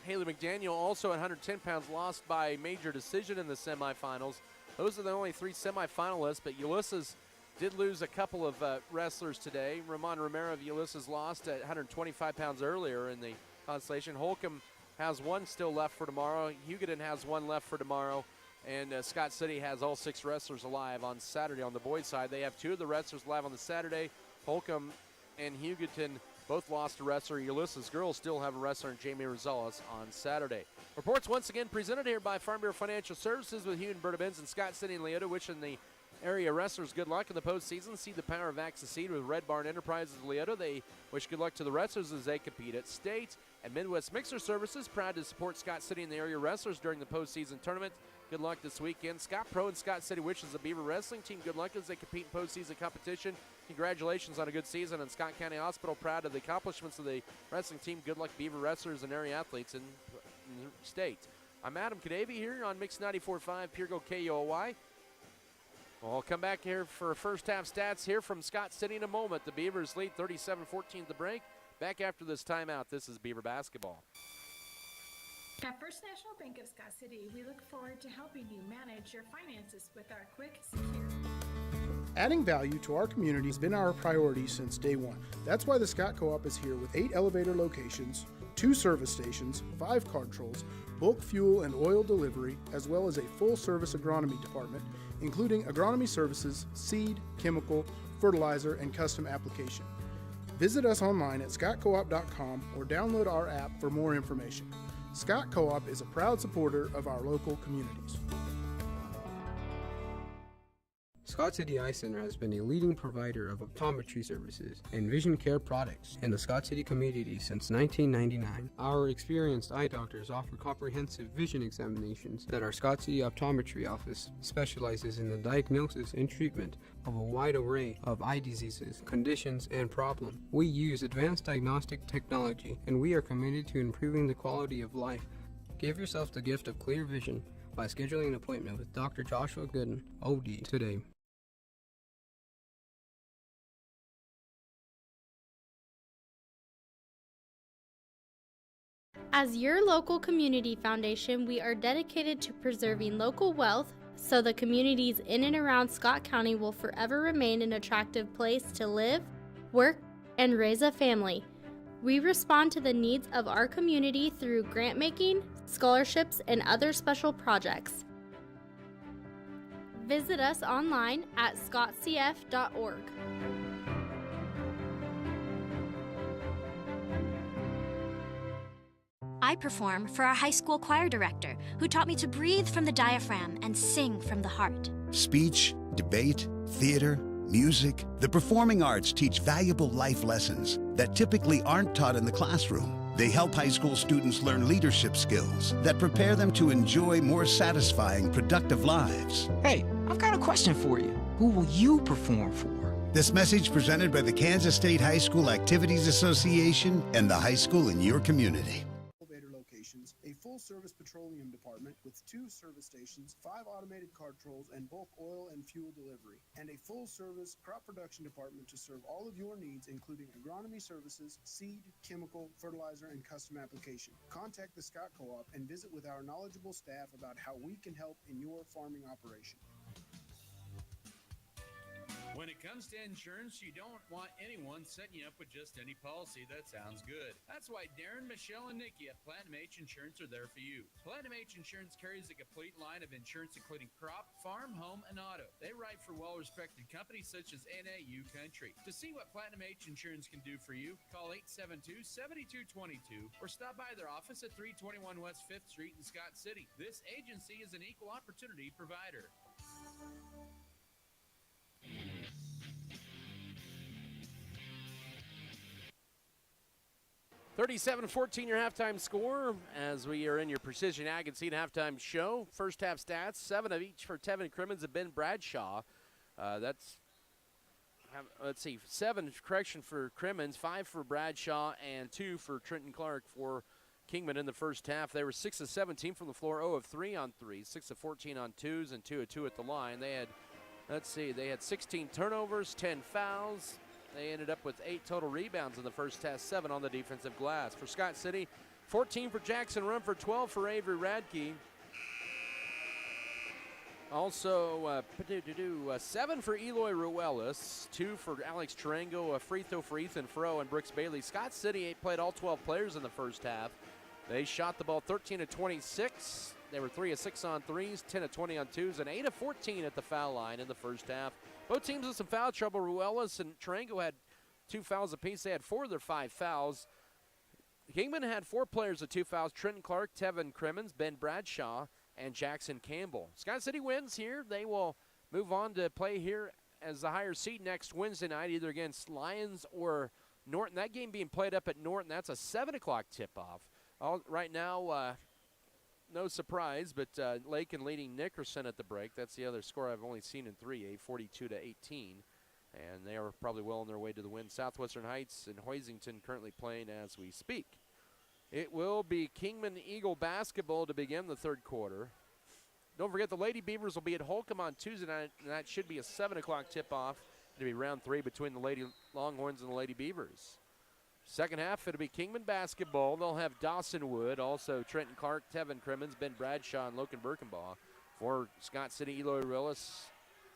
Haley McDaniel, also at 110 pounds, lost by major decision in the semifinals. Those are the only 3 semifinalists, but Ulysses did lose a couple of wrestlers today. Ramon Romero of Ulysses lost at 125 pounds earlier in the constellation. Holcomb has 1 still left for tomorrow. Hugoton has 1 left for tomorrow. And Scott City has all 6 wrestlers alive on Saturday. On the boys' side, they have 2 of the wrestlers alive on the Saturday. Holcomb and Hugoton both lost a wrestler. Ulysses girls still have a wrestler in Jamie Rosales on Saturday. Reports once again presented here by Farm Bureau Financial Services with Hugh and Berta Benz and Scott City and Leota, wishing the area wrestlers good luck in the postseason. See the power of Access-Seed with Red Barn Enterprises of Leota. They wish good luck to the wrestlers as they compete at state. And Midwest Mixer Services, proud to support Scott City and the area wrestlers during the postseason tournament. Good luck this weekend. Scott Pro and Scott City wishes the Beaver Wrestling team good luck as they compete in postseason competition. Congratulations on a good season. And Scott County Hospital, proud of the accomplishments of the wrestling team. Good luck, Beaver wrestlers and area athletes in the state. I'm Adam Kadavy here on Mix 94.5 Pure Gold KUOY. We'll come back here for first half stats here from Scott City in a moment. The Beavers lead 37-14 at the break. Back after this timeout, this is Beaver basketball. At First National Bank of Scott City, we look forward to helping you manage your finances with our quick, secure. Adding value to our community has been our priority since day one. That's why the Scott Co-op is here with 8 elevator locations, 2 service stations, 5 card trolls, bulk fuel and oil delivery, as well as a full-service agronomy department, including agronomy services, seed, chemical, fertilizer, and custom application. Visit us online at scottcoop.com or download our app for more information. Scott Co-op is a proud supporter of our local communities. Scott City Eye Center has been a leading provider of optometry services and vision care products in the Scott City community since 1999. Our experienced eye doctors offer comprehensive vision examinations that our Scott City Optometry Office specializes in the diagnosis and treatment of a wide array of eye diseases, conditions, and problems. We use advanced diagnostic technology, and we are committed to improving the quality of life. Give yourself the gift of clear vision by scheduling an appointment with Dr. Joshua Gooden, OD, today. As your local community foundation, we are dedicated to preserving local wealth so the communities in and around Scott County will forever remain an attractive place to live, work, and raise a family. We respond to the needs of our community through grant making, scholarships, and other special projects. Visit us online at scottcf.org. I perform for our high school choir director, who taught me to breathe from the diaphragm and sing from the heart. Speech, debate, theater, music. The performing arts teach valuable life lessons that typically aren't taught in the classroom. They help high school students learn leadership skills that prepare them to enjoy more satisfying, productive lives. Hey, I've got a question for you. Who will you perform for? This message presented by the Kansas State High School Activities Association and the high school in your community. A full-service petroleum department with 2 service stations, 5 automated cart trolls, and bulk oil and fuel delivery, and a full-service crop production department to serve all of your needs, including agronomy services, seed, chemical, fertilizer, and custom application. Contact the Scott Co-op and visit with our knowledgeable staff about how we can help in your farming operation. When it comes to insurance, you don't want anyone setting you up with just any policy that sounds good. That's why Darren, Michelle, and Nikki at Platinum H Insurance are there for you. Platinum H Insurance carries a complete line of insurance including crop, farm, home, and auto. They write for well-respected companies such as NAU Country. To see what Platinum H Insurance can do for you, call 872-7222 or stop by their office at 321 West 5th Street in Scott City. This agency is an equal opportunity provider. 37-14 your halftime score as we are in your Precision Ag and Seed halftime show. First half stats, 7 of each for Tevin Crimmins and Ben Bradshaw. Let's see, 7 correction for Crimmins, 5 for Bradshaw, and 2 for Trenton Clark for Kingman in the first half. They were 6 of 17 from the floor, 0 of 3 on 3s, 6 of 14 on 2s, and 2 of 2 at the line. They had 16 turnovers, 10 fouls. They ended up with 8 total rebounds in the first half, 7 on the defensive glass. For Scott City, 14 for Jackson Rumford, 12 for Avery Radke. Also, 7 for Eloy Ruelas, 2 for Alex Tarango, a free throw for Ethan Froh and Brooks Bailey. Scott City played all 12 players in the first half. They shot the ball 13 of 26. They were 3 of 6 on 3s, 10 of 20 on 2s, and 8 of 14 at the foul line in the first half. Both teams with some foul trouble. Ruelas and Tarango had 2 fouls apiece. They had 4 of their 5 fouls. Kingman had 4 players with 2 fouls: Trenton Clark, Tevin Crimmins, Ben Bradshaw, and Jackson Campbell. Scott City wins here. They will move on to play here as the higher seed next Wednesday night, either against Lions or Norton. That game being played up at Norton. That's a 7 o'clock tip-off. Right now, no surprise, but Lakin leading Nickerson at the break. That's the other score I've only seen in 3A, 42-18. And they are probably well on their way to the win. Southwestern Heights and Hoisington currently playing as we speak. It will be Kingman Eagle basketball to begin the third quarter. Don't forget the Lady Beavers will be at Holcomb on Tuesday night, and that should be a 7 o'clock tip-off. It'll be round 3 between the Lady Longhorns and the Lady Beavers. Second half, it'll be Kingman basketball. They'll have Dawson Wood, also Trenton Clark, Tevin Crimmins, Ben Bradshaw, and Logan Birkenbaugh. For Scott City, Eloy Rillis,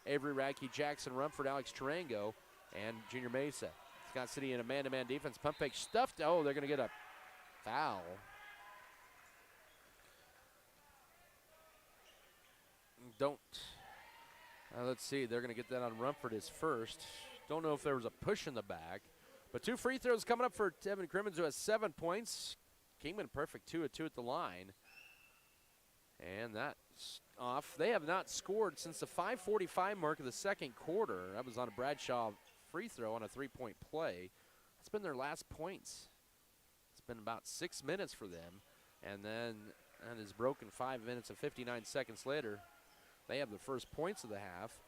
Avery Radke, Jackson Rumford, Alex Tarango, and Junior Mesa. Scott City in a man-to-man defense. Pump fake stuffed. Oh, they're going to get a foul. Let's see. They're going to get that on Rumford as first. Don't know if there was a push in the back. But 2 free throws coming up for Tevin Crimmins, who has 7 points. Kingman perfect 2 of 2 at the line. And that's off. They have not scored since the 5:45 mark of the second quarter. That was on a Bradshaw free throw on a 3-point play. It's been their last points. It's been about 6 minutes for them. And then that is broken 5 minutes and 59 seconds later. They have the first points of the half,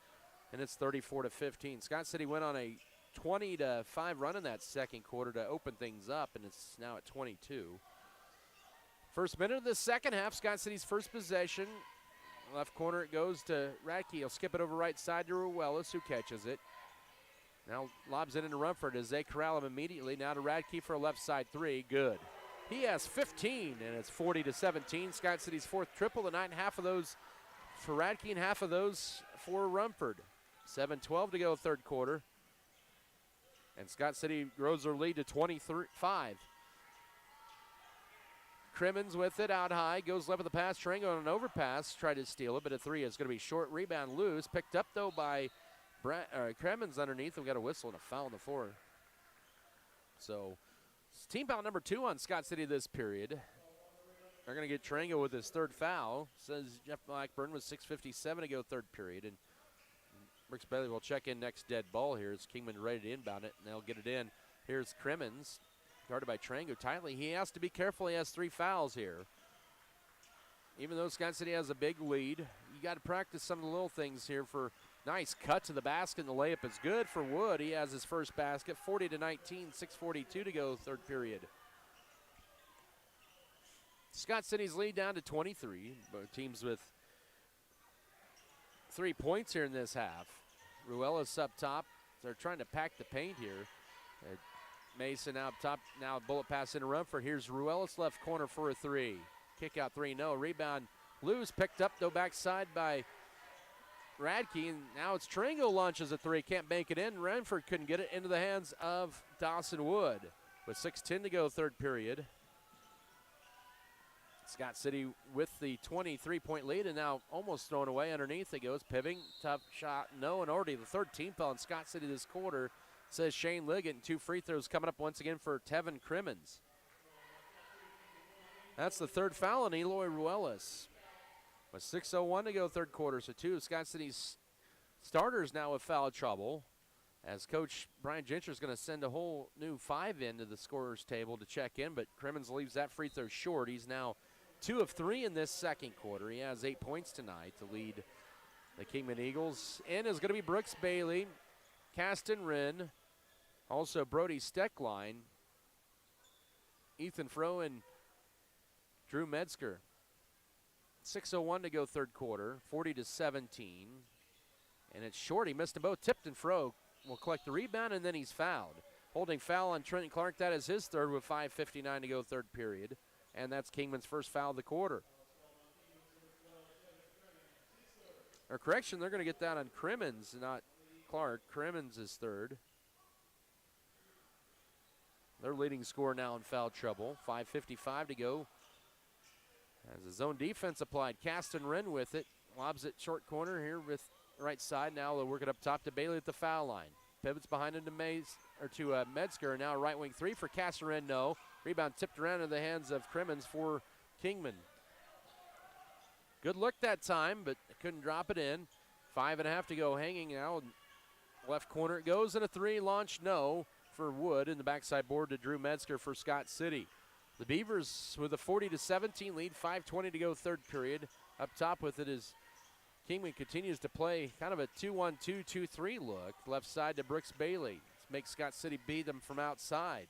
and it's 34-15. Scott City went on a 20-5 run in that second quarter to open things up, and it's now at 22. First minute of the second half, Scott City's first possession. Left corner it goes to Radke. He'll skip it over right side to Ruelas, who catches it. Now lobs it into Rumford as they corral him immediately. Now to Radke for a left side 3. Good. He has 15, and it's 40-17. Scott City's 4th triple tonight, and half of those for Radke and half of those for Rumford. 7:12 to go third quarter. And Scott City grows their lead to 25. Crimmins with it out high, goes left of the pass. Trango on an overpass, tried to steal it, but a three is going to be short. Rebound loose, picked up though by Crimmins underneath. We got a whistle and a foul on the floor. So it's team foul number 2 on Scott City this period. They're going to get Trango with his third foul. Says Jeff Blackburn with 6:57 to go third period. And Brooks Bailey will check in next dead ball here. It's Kingman ready to inbound it, and they'll get it in. Here's Crimmins, guarded by Trango tightly. He has to be careful. He has 3 fouls here. Even though Scott City has a big lead, you got to practice some of the little things here. For nice cut to the basket, and the layup is good for Wood. He has his first basket, 40-19, 6:42 to go third period. Scott City's lead down to 23. Both teams with 3 points here in this half. Ruelas up top. They're trying to pack the paint here. Mason up top. Now a bullet pass in a run for. Here's Ruelas left corner for a 3. Kick out 3, no. Rebound loose. Picked up though backside by Radke. And now it's Trango launches a 3. Can't bank it in. Renford couldn't get it into the hands of Dawson Wood. With 6:10 to go third period. Scott City with the 23-point lead, and now almost thrown away underneath. It goes pivoting, tough shot, no, and already the third team foul in Scott City this quarter, says Shane Liggett. 2 free throws coming up once again for Tevin Crimmins. That's the third foul on Eloy Ruelas. With 6:01 to go third quarter, so 2 of Scott City's starters now with foul trouble, as Coach Brian Gentry is going to send a whole new 5 into the scorer's table to check in, but Crimmins leaves that free throw short. He's now 2 of 3 in this second quarter. He has 8 points tonight to lead the Kingman Eagles. In is going to be Brooks Bailey, Caston Wren, also Brody Steckline, Ethan Froh, and Drew Metzger. 6:01 to go third quarter, 40-17. And it's short. He missed them both. Tipton Froh will collect the rebound, and then he's fouled. Holding foul on Trenton Clark. That is his third with 5:59 to go third period. And that's Kingman's first foul of the quarter. Or correction, they're going to get that on Crimmins, not Clark. Crimmins is third. Their leading scorer now in foul trouble. 5:55 to go. As the zone defense applied, Caston Wren with it. Lobs it short corner here with right side. Now they'll work it up top to Bailey at the foul line. Pivots behind him to Metzger. Now right wing 3 for Caston Wren, no. Rebound tipped around in the hands of Crimmins for Kingman. Good look that time, but couldn't drop it in. 5.5 to go, hanging now. Left corner it goes, and a 3 launch, no, for Wood. In the backside board to Drew Metzger for Scott City. The Beavers with a 40-17 lead, 5:20 to go third period. Up top with it is Kingman continues to play kind of a 2-1-2, 2-3 look. Left side to Brooks Bailey. Makes Scott City beat them from outside.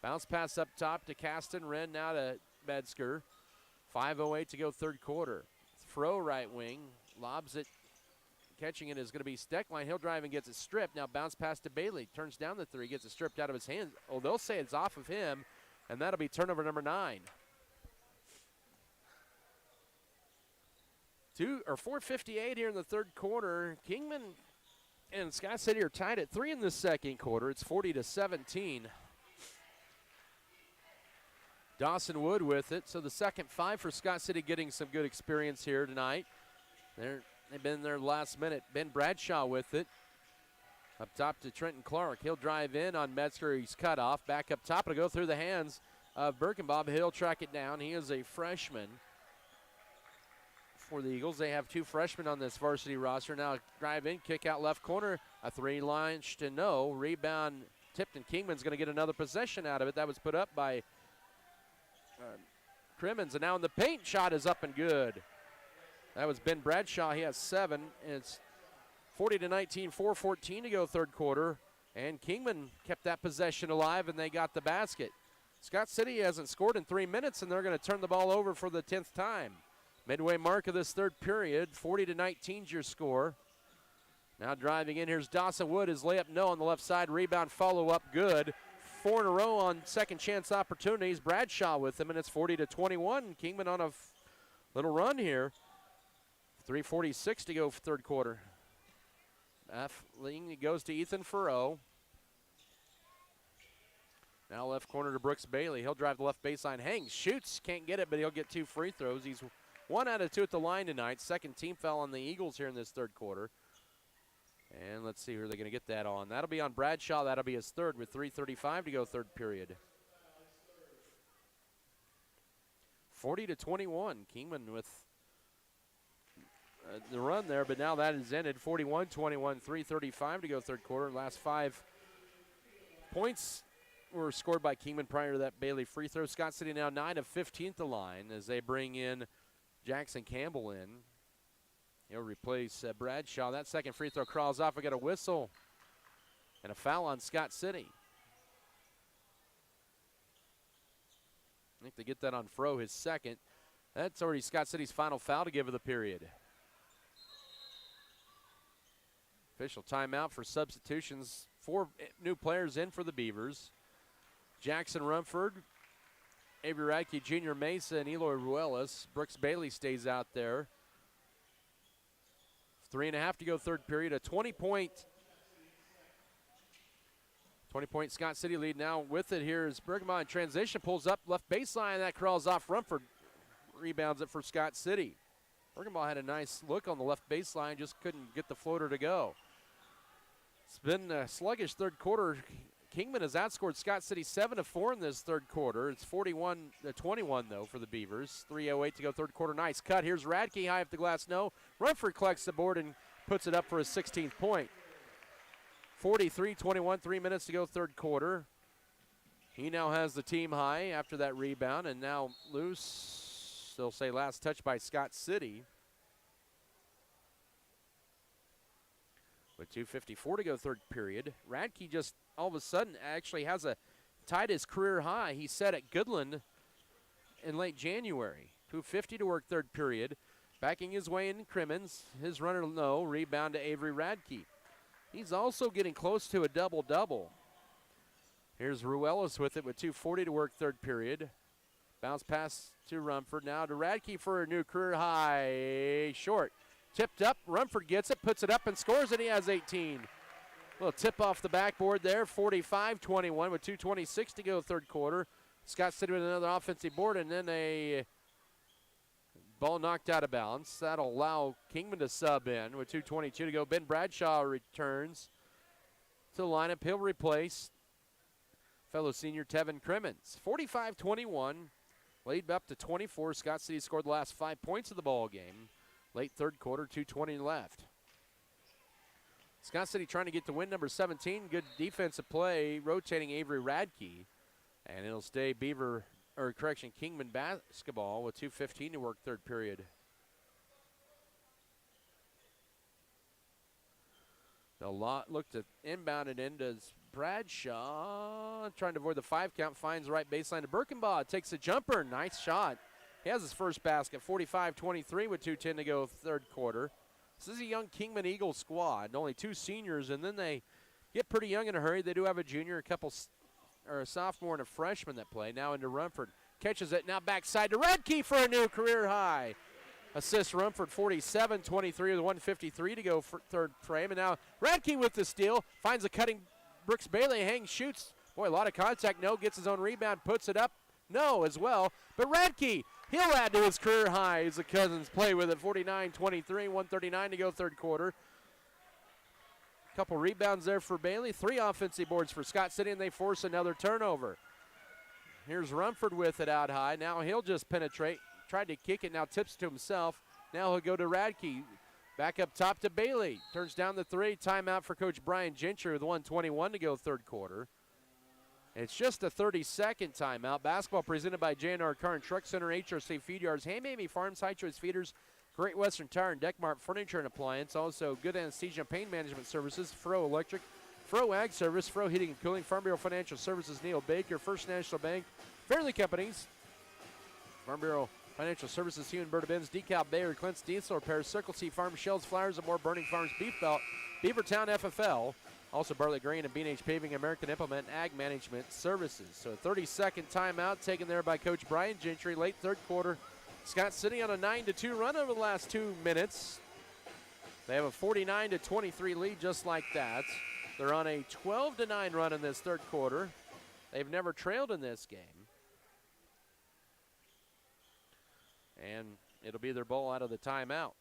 Bounce pass up top to Caston Wren, now to Metzger. 5:08 to go third quarter. Froh right wing, lobs it. Catching it is going to be Steckline. He'll drive and gets it stripped. Now bounce pass to Bailey. Turns down the 3, gets it stripped out of his hands. Oh, they'll say it's off of him, and that'll be turnover number 9. 4:58 here in the third quarter. Kingman and Scott City are tied at 3 in the second quarter. It's 40-17. Dawson Wood with it. So the second 5 for Scott City, getting some good experience here tonight. They've been there last minute. Ben Bradshaw with it. Up top to Trenton Clark. He'll drive in on Metzger. He's cut off. Back up top. It'll go through the hands of Birkenbob. He'll track it down. He is a freshman for the Eagles. They have 2 freshmen on this varsity roster. Now drive in, kick out left corner. A 3 launched and no. Rebound tipped, and Kingman's going to get another possession out of it. That was put up by Crimmins. And now in the paint, shot is up and good. That was Ben Bradshaw. He has 7. And it's 40-19, 4:14 to go third quarter. And Kingman kept that possession alive, and they got the basket. Scott City hasn't scored in 3 minutes, and they're going to turn the ball over for the 10th time. Midway mark of this third period, 40-19 is your score. Now driving in, here's Dawson Wood. His layup, no, on the left side. Rebound, follow-up, good. 4 in a row on second chance opportunities. Bradshaw with them, and it's 40-21. Kingman on a little run here. 3:46 to go for third quarter. Leading goes to Ethan Furrow. Now left corner to Brooks Bailey. He'll drive the left baseline, hangs, shoots, can't get it, but he'll get 2 free throws. He's 1 out of 2 at the line tonight. Second team foul on the Eagles here in this third quarter. And let's see who they're going to get that on. That'll be on Bradshaw. That'll be his third with 3:35 to go third period. 40-21. Kingman with the run there, but now that is ended. 41-21, 3:35 to go third quarter. Last 5 points were scored by Kingman prior to that Bailey free throw. Scott City now 9 of 15 at the line as they bring in Jackson Campbell in. He'll replace Bradshaw. That second free throw crawls off. We got a whistle and a foul on Scott City. I think they get that on Fro, his second. That's already Scott City's final foul to give of the period. Official timeout for substitutions. 4 new players in for the Beavers. Jackson Rumford, Avery Radke, Junior Mesa, and Eloy Ruelas. Brooks Bailey stays out there. 3.5 to go third period. A 20-point Scott City lead. Now with it here is Pregame in transition. Pulls up left baseline. That crawls off Rumford. Rebounds it for Scott City. Pregame had a nice look on the left baseline. Just couldn't get the floater to go. It's been a sluggish third quarter. Kingman has outscored Scott City 7-4 in this third quarter. It's 41-21 though for the Beavers. 3:08 to go third quarter. Nice cut. Here's Radke high off the glass. No. Rumford collects the board and puts it up for his 16th point. 43-21, 3 minutes to go third quarter. He now has the team high after that rebound, and now loose. They'll say last touch by Scott City. With 2:54 to go third period. Radke just all of a sudden actually has tied his career high. He set at Goodland in late January. 2:50 to work third period. Backing his way in Crimmins. His runner low. Rebound to Avery Radke. He's also getting close to a double-double. Here's Ruelas with it with 2:40 to work third period. Bounce pass to Rumford. Now to Radke for a new career high. Short. Tipped up. Rumford gets it, puts it up, and scores it. He has 18. Little tip off the backboard there. 45-21 with 2:26 to go third quarter. Scott City with another offensive board, and then a ball knocked out of bounds. That'll allow Kingman to sub in with 2:22 to go. Ben Bradshaw returns to the lineup. He'll replace fellow senior Tevin Crimmins. 45-21, lead up to 24. Scott City scored the last 5 points of the ball game. Late third quarter, 2:20 left. Scott City trying to get to win number 17. Good defensive play, rotating Avery Radke. And it'll stay Kingman basketball with 2:15 to work third period. They'll look to inbound it in. Does Bradshaw, trying to avoid the 5 count, finds the right baseline to Birkenbaugh. Takes a jumper, nice shot. He has his first basket, 45-23 with 2:10 to go third quarter. This is a young Kingman Eagles squad, only 2 seniors, and then they get pretty young in a hurry. They do have a junior, a sophomore, and a freshman that play. Now into Rumford. Catches it, now backside to Radke for a new career high. Assist Rumford, 47-23 with 1:53 to go for third frame. And now Radke with the steal, finds a cutting Brooks Bailey, hangs, shoots. Boy, a lot of contact, no, gets his own rebound, puts it up, no as well. But Radke, he'll add to his career high as the Cousins play with it. 49-23, 1:39 to go third quarter. Couple rebounds there for Bailey. 3 offensive boards for Scott City, and they force another turnover. Here's Rumford with it out high. Now he'll just penetrate. Tried to kick it, now tips to himself. Now he'll go to Radke. Back up top to Bailey. Turns down the 3. Timeout for Coach Brian Gentry with 1:21 to go third quarter. It's just a 30-second timeout. Basketball presented by J&R Car and Truck Center, HRC Feed Yards, Hamamy Farms, High Choice Feeders, Great Western Tire and Deckmart Furniture and Appliance. Also, Good Anesthesia and Pain Management Services, Fro Electric, Fro Ag Service, Fro Heating and Cooling, Farm Bureau Financial Services, Neil Baker, First National Bank, Fairley Companies, Farm Bureau Financial Services, Hugh and Berta Benz, Decal Bayer, Clint's Diesel Repair, Circle C Farm, Shells, Flowers, and more, Burning Farms, Beef Belt, Beavertown FFL. Also, Bartlett Grain and B&H Paving, American Implement, Ag Management Services. So a 30-second timeout taken there by Coach Brian Gentry. Late third quarter. Scott City on a 9-2 run over the last 2 minutes. They have a 49-23 lead just like that. They're on a 12-9 run in this third quarter. They've never trailed in this game. And it'll be their ball out of the timeout.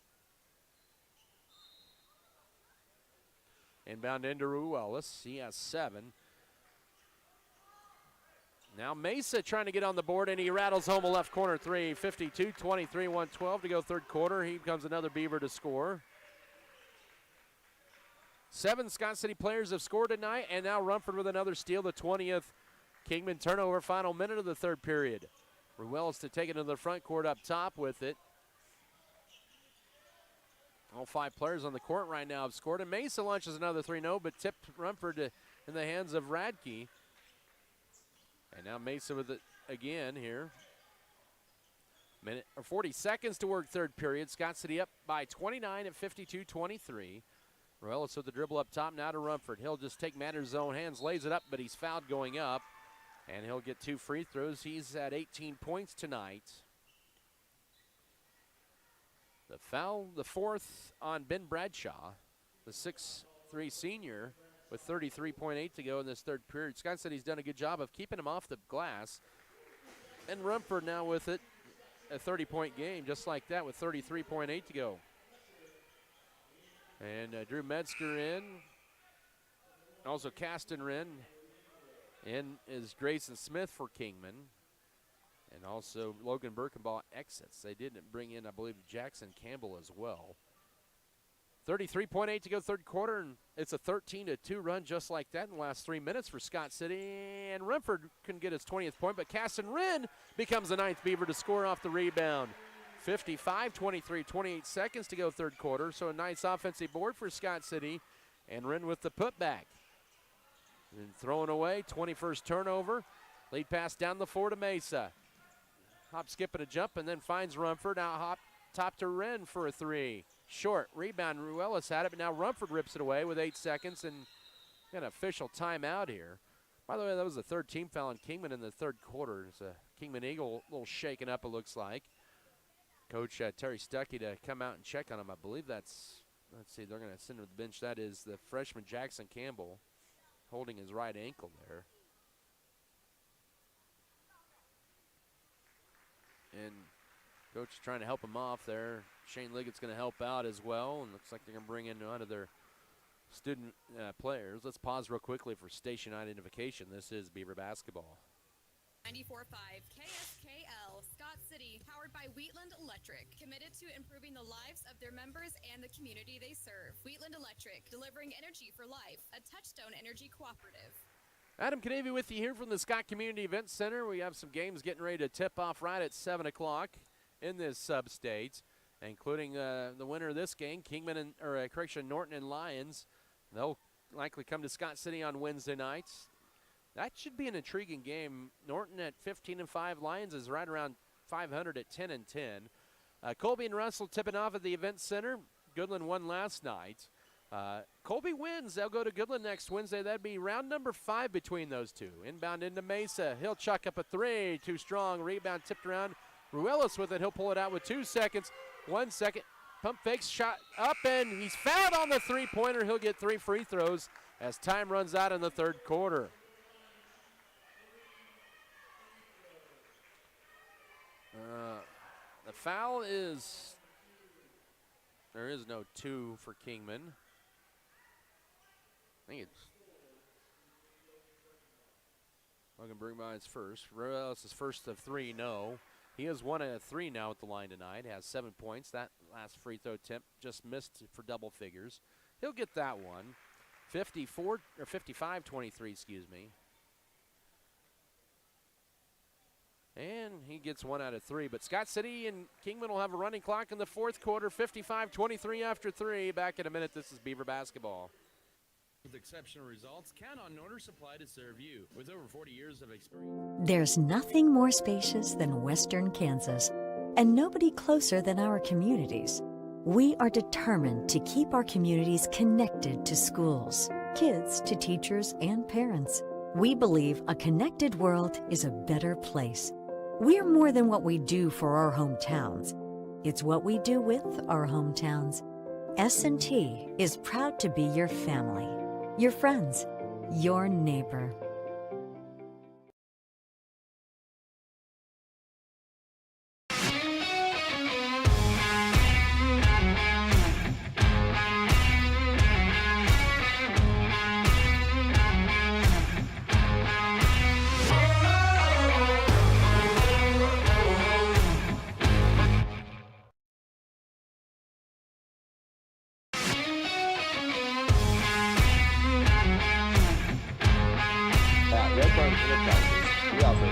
Inbound into Ruiz. He has 7. Now Mesa trying to get on the board, and he rattles home a left corner three. 52-23, 112 to go third quarter. He becomes another Beaver to score. 7 Scott City players have scored tonight, and now Rumford with another steal, the 20th Kingman turnover, final minute of the third period. Ruiz to take it to the front court up top with it. All 5 players on the court right now have scored, and Mesa launches another 3-0, but tipped Rumford in the hands of Radke. And now Mesa with it again here. 40 seconds to work third period. Scott City up by 29 at 52-23. Ruiz with the dribble up top now to Rumford. He'll just take matters in his own hands, lays it up, but he's fouled going up. And he'll get 2 free throws. He's at 18 points tonight. The foul, the 4th on Ben Bradshaw, the 6'3" senior, with 33.8 to go in this third period. Scott said he's done a good job of keeping him off the glass. And Rumford now with it, a 30-point game, just like that, with 33.8 to go. And Drew Metzger in. Also Caston Wren. In is Grayson Smith for Kingman. And also Logan Birkenbaugh exits. They didn't bring in, I believe, Jackson Campbell as well. 33.8 to go third quarter, and it's a 13-2 run just like that in the last 3 minutes for Scott City. And Rumford couldn't get his 20th point, but Caston Wren becomes the 9th Beaver to score off the rebound. 55-23, 28 seconds to go third quarter, so a nice offensive board for Scott City. And Wren with the putback. And throwing away, 21st turnover. Lead pass down the floor to Mesa. Hop, skip, and a jump, and then finds Rumford. Now hop top to Wren for a 3. Short rebound. Ruiz had it, but now Rumford rips it away with 8 seconds, and got an official timeout here. By the way, that was the 3rd team foul on Kingman in the third quarter. It's a Kingman Eagle a little shaken up, it looks like. Coach Terry Stuckey to come out and check on him. I believe that's, let's see, they're going to send him to the bench. That is the freshman Jackson Campbell holding his right ankle there. And coach is trying to help him off there. Shane Liggett's going to help out as well, and looks like they're going to bring in one of their student players. Let's pause real quickly for station identification. This is Beaver basketball. 94.5 KSKL, Scott City, powered by Wheatland Electric, committed to improving the lives of their members and the community they serve. Wheatland Electric, delivering energy for life, a Touchstone Energy cooperative. Adam Canavy with you here from the Scott Community Event Center. We have some games getting ready to tip off right at 7 o'clock in this sub-state, including the winner of this game, Kingman and, Norton and Lions. They'll likely come to Scott City on Wednesday nights. That should be an intriguing game. Norton at 15-5, Lions is right around 500 at 10-10. Colby and Russell tipping off at the Event Center. Goodland won last night. Colby wins. They'll go to Goodland next Wednesday. That'd be round number 5 between those two. Inbound into Mesa. He'll chuck up a 3. Too strong. Rebound tipped around. Ruiz with it. He'll pull it out with 2 seconds. 1 second. Pump fakes. Shot up, and he's fouled on the three-pointer. He'll get 3 free throws as time runs out in the third quarter. The foul is, there is no 2 for Kingman. I think it's Logan Birkenbaugh's first. Ruiz is first of 3, no. He has 1 out of 3 now at the line tonight, has 7 points. That last free throw attempt just missed for double figures. He'll get that one. 55-23, excuse me. And he gets 1 out of 3. But Scott City and Kingman will have a running clock in the fourth quarter. 55-23 after 3. Back in a minute. This is Beaver basketball. With exceptional results, count on Norder Supply to serve you. With over 40 years of experience. There's nothing more spacious than Western Kansas, and nobody closer than our communities. We are determined to keep our communities connected to schools, kids to teachers and parents. We believe a connected world is a better place. We're more than what we do for our hometowns. It's what we do with our hometowns. S&T is proud to be your family, your friends, your neighbor.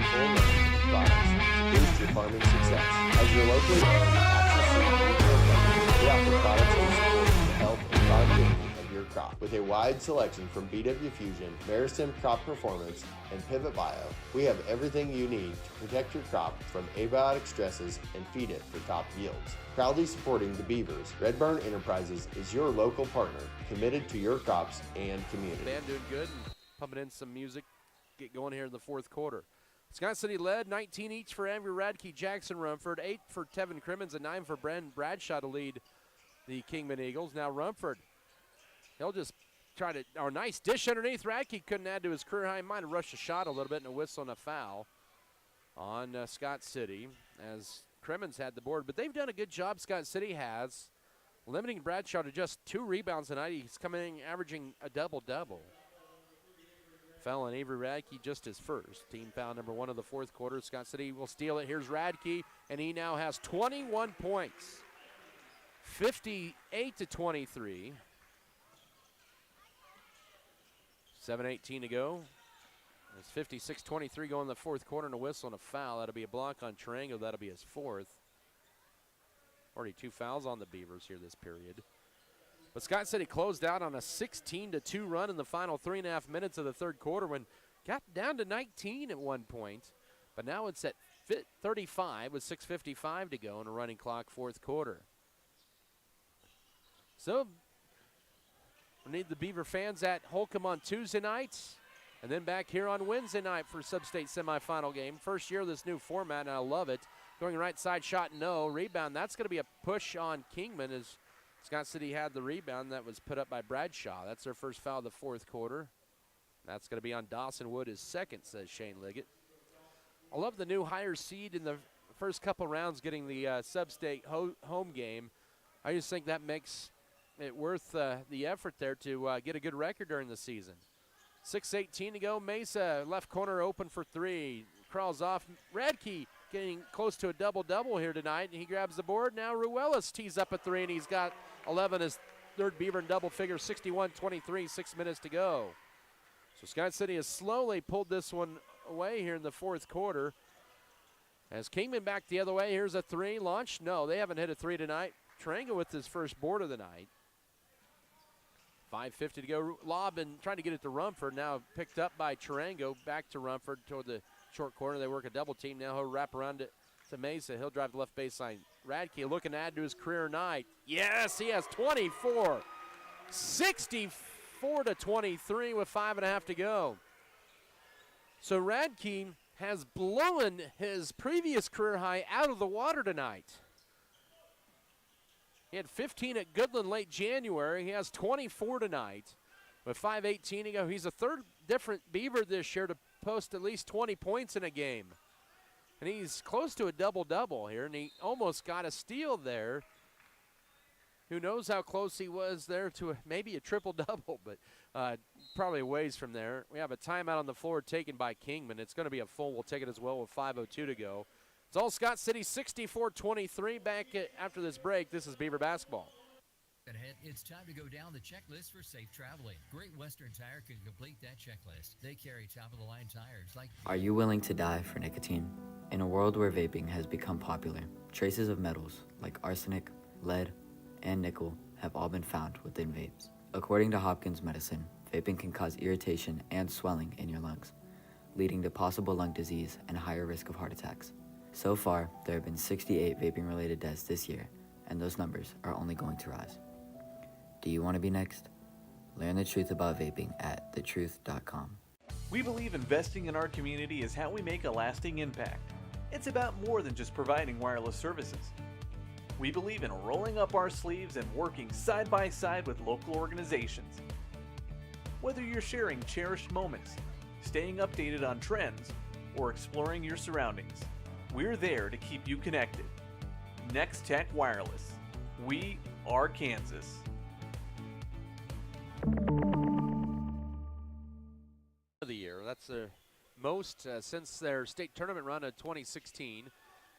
full range of products to boost your farming success. As your locally owned Axis Seed retail company, we offer products and support to help in productivity of your crop. With a wide selection from BW Fusion, Meristem Crop Performance, and Pivot Bio, we have everything you need to protect your crop from abiotic stresses and feed it for top yields. Proudly supporting the Beavers, Red Barn Enterprises is your local partner, committed to your crops and community. Band doing good and pumping in some music. Get going here in the fourth quarter. Scott City led 19 each for Andrew Radke, Jackson Rumford, 8 for Tevin Crimmins, and 9 for Brendan Bradshaw to lead the Kingman Eagles. Now Rumford, he'll just try to, our nice dish underneath. Radke couldn't add to his career high. Might have rushed a shot a little bit and a whistle and a foul on Scott City as Crimmins had the board. But they've done a good job, Scott City has, limiting Bradshaw to just 2 rebounds tonight. He's coming in averaging a double-double. Foul on Avery Radke, just his first. Team foul number 1 of the fourth quarter. Scott City will steal it. Here's Radke, and he now has 21 points. 58-23. 7:18 to go. It's 56-23 going in the fourth quarter, and a whistle and a foul. That'll be a block on Tarango. That'll be his 4th. Already 2 fouls on the Beavers here this period. But Scott City closed out on a 16-2 run in the final 3.5 minutes of the third quarter when got down to 19 at one point. But now it's at 35 with 6:55 to go in a running clock fourth quarter. So we need the Beaver fans at Holcomb on Tuesday nights and then back here on Wednesday night for sub-state semifinal game. First year of this new format, and I love it. Going right side shot, no. Rebound, that's going to be a push on Kingman as Scott City had the rebound that was put up by Bradshaw. That's their first foul of the fourth quarter. That's going to be on Dawson Wood, his second, says Shane Liggett. I love the new higher seed in the first couple rounds getting the sub-state home game. I just think that makes it worth the effort there to get a good record during the season. 6:18 to go. Mesa, left corner open for 3. Crawls off. Radke getting close to a double-double here tonight, and he grabs the board. Now Ruelas tees up a 3, and he's got 11, his third Beaver in double figures, 61-23, 6 minutes to go. So Scott City has slowly pulled this one away here in the fourth quarter. As Kingman back the other way, here's a 3. Launch? No, they haven't hit a 3 tonight. Tarango with his first board of the night. 5:50 to go. Lob and trying to get it to Rumford. Now picked up by Tarango. Back to Rumford toward the short corner. They work a double team. Now he'll wrap around it to Mesa. He'll drive the left baseline. Radke looking to add to his career night. Yes, he has 24. 64-23 with 5.5 to go. So Radke has blown his previous career high out of the water tonight. He had 15 at Goodland late January. He has 24 tonight with 5:18 to go. He's the third different Beaver this year to post at least 20 points in a game. And he's close to a double-double here, and he almost got a steal there. Who knows how close he was there to maybe a triple-double, but probably a ways from there. We have a timeout on the floor taken by Kingman. It's going to be a full. We'll take it as well with 5:02 to go. It's all Scott City 64-23. Back after this break. This is Beaver basketball. Ahead, it's time to go down the checklist for safe traveling. Great Western Tire can complete that checklist. They carry top-of-the-line tires like... Are you willing to die for nicotine? In a world where vaping has become popular, traces of metals like arsenic, lead, and nickel have all been found within vapes. According to Hopkins Medicine, vaping can cause irritation and swelling in your lungs, leading to possible lung disease and a higher risk of heart attacks. So far, there have been 68 vaping-related deaths this year, and those numbers are only going to rise. Do you want to be next? Learn the truth about vaping at thetruth.com. We believe investing in our community is how we make a lasting impact. It's about more than just providing wireless services. We believe in rolling up our sleeves and working side by side with local organizations. Whether you're sharing cherished moments, staying updated on trends, or exploring your surroundings, we're there to keep you connected. Next Tech Wireless. We are Kansas. Of the year. That's the most since their state tournament run of 2016.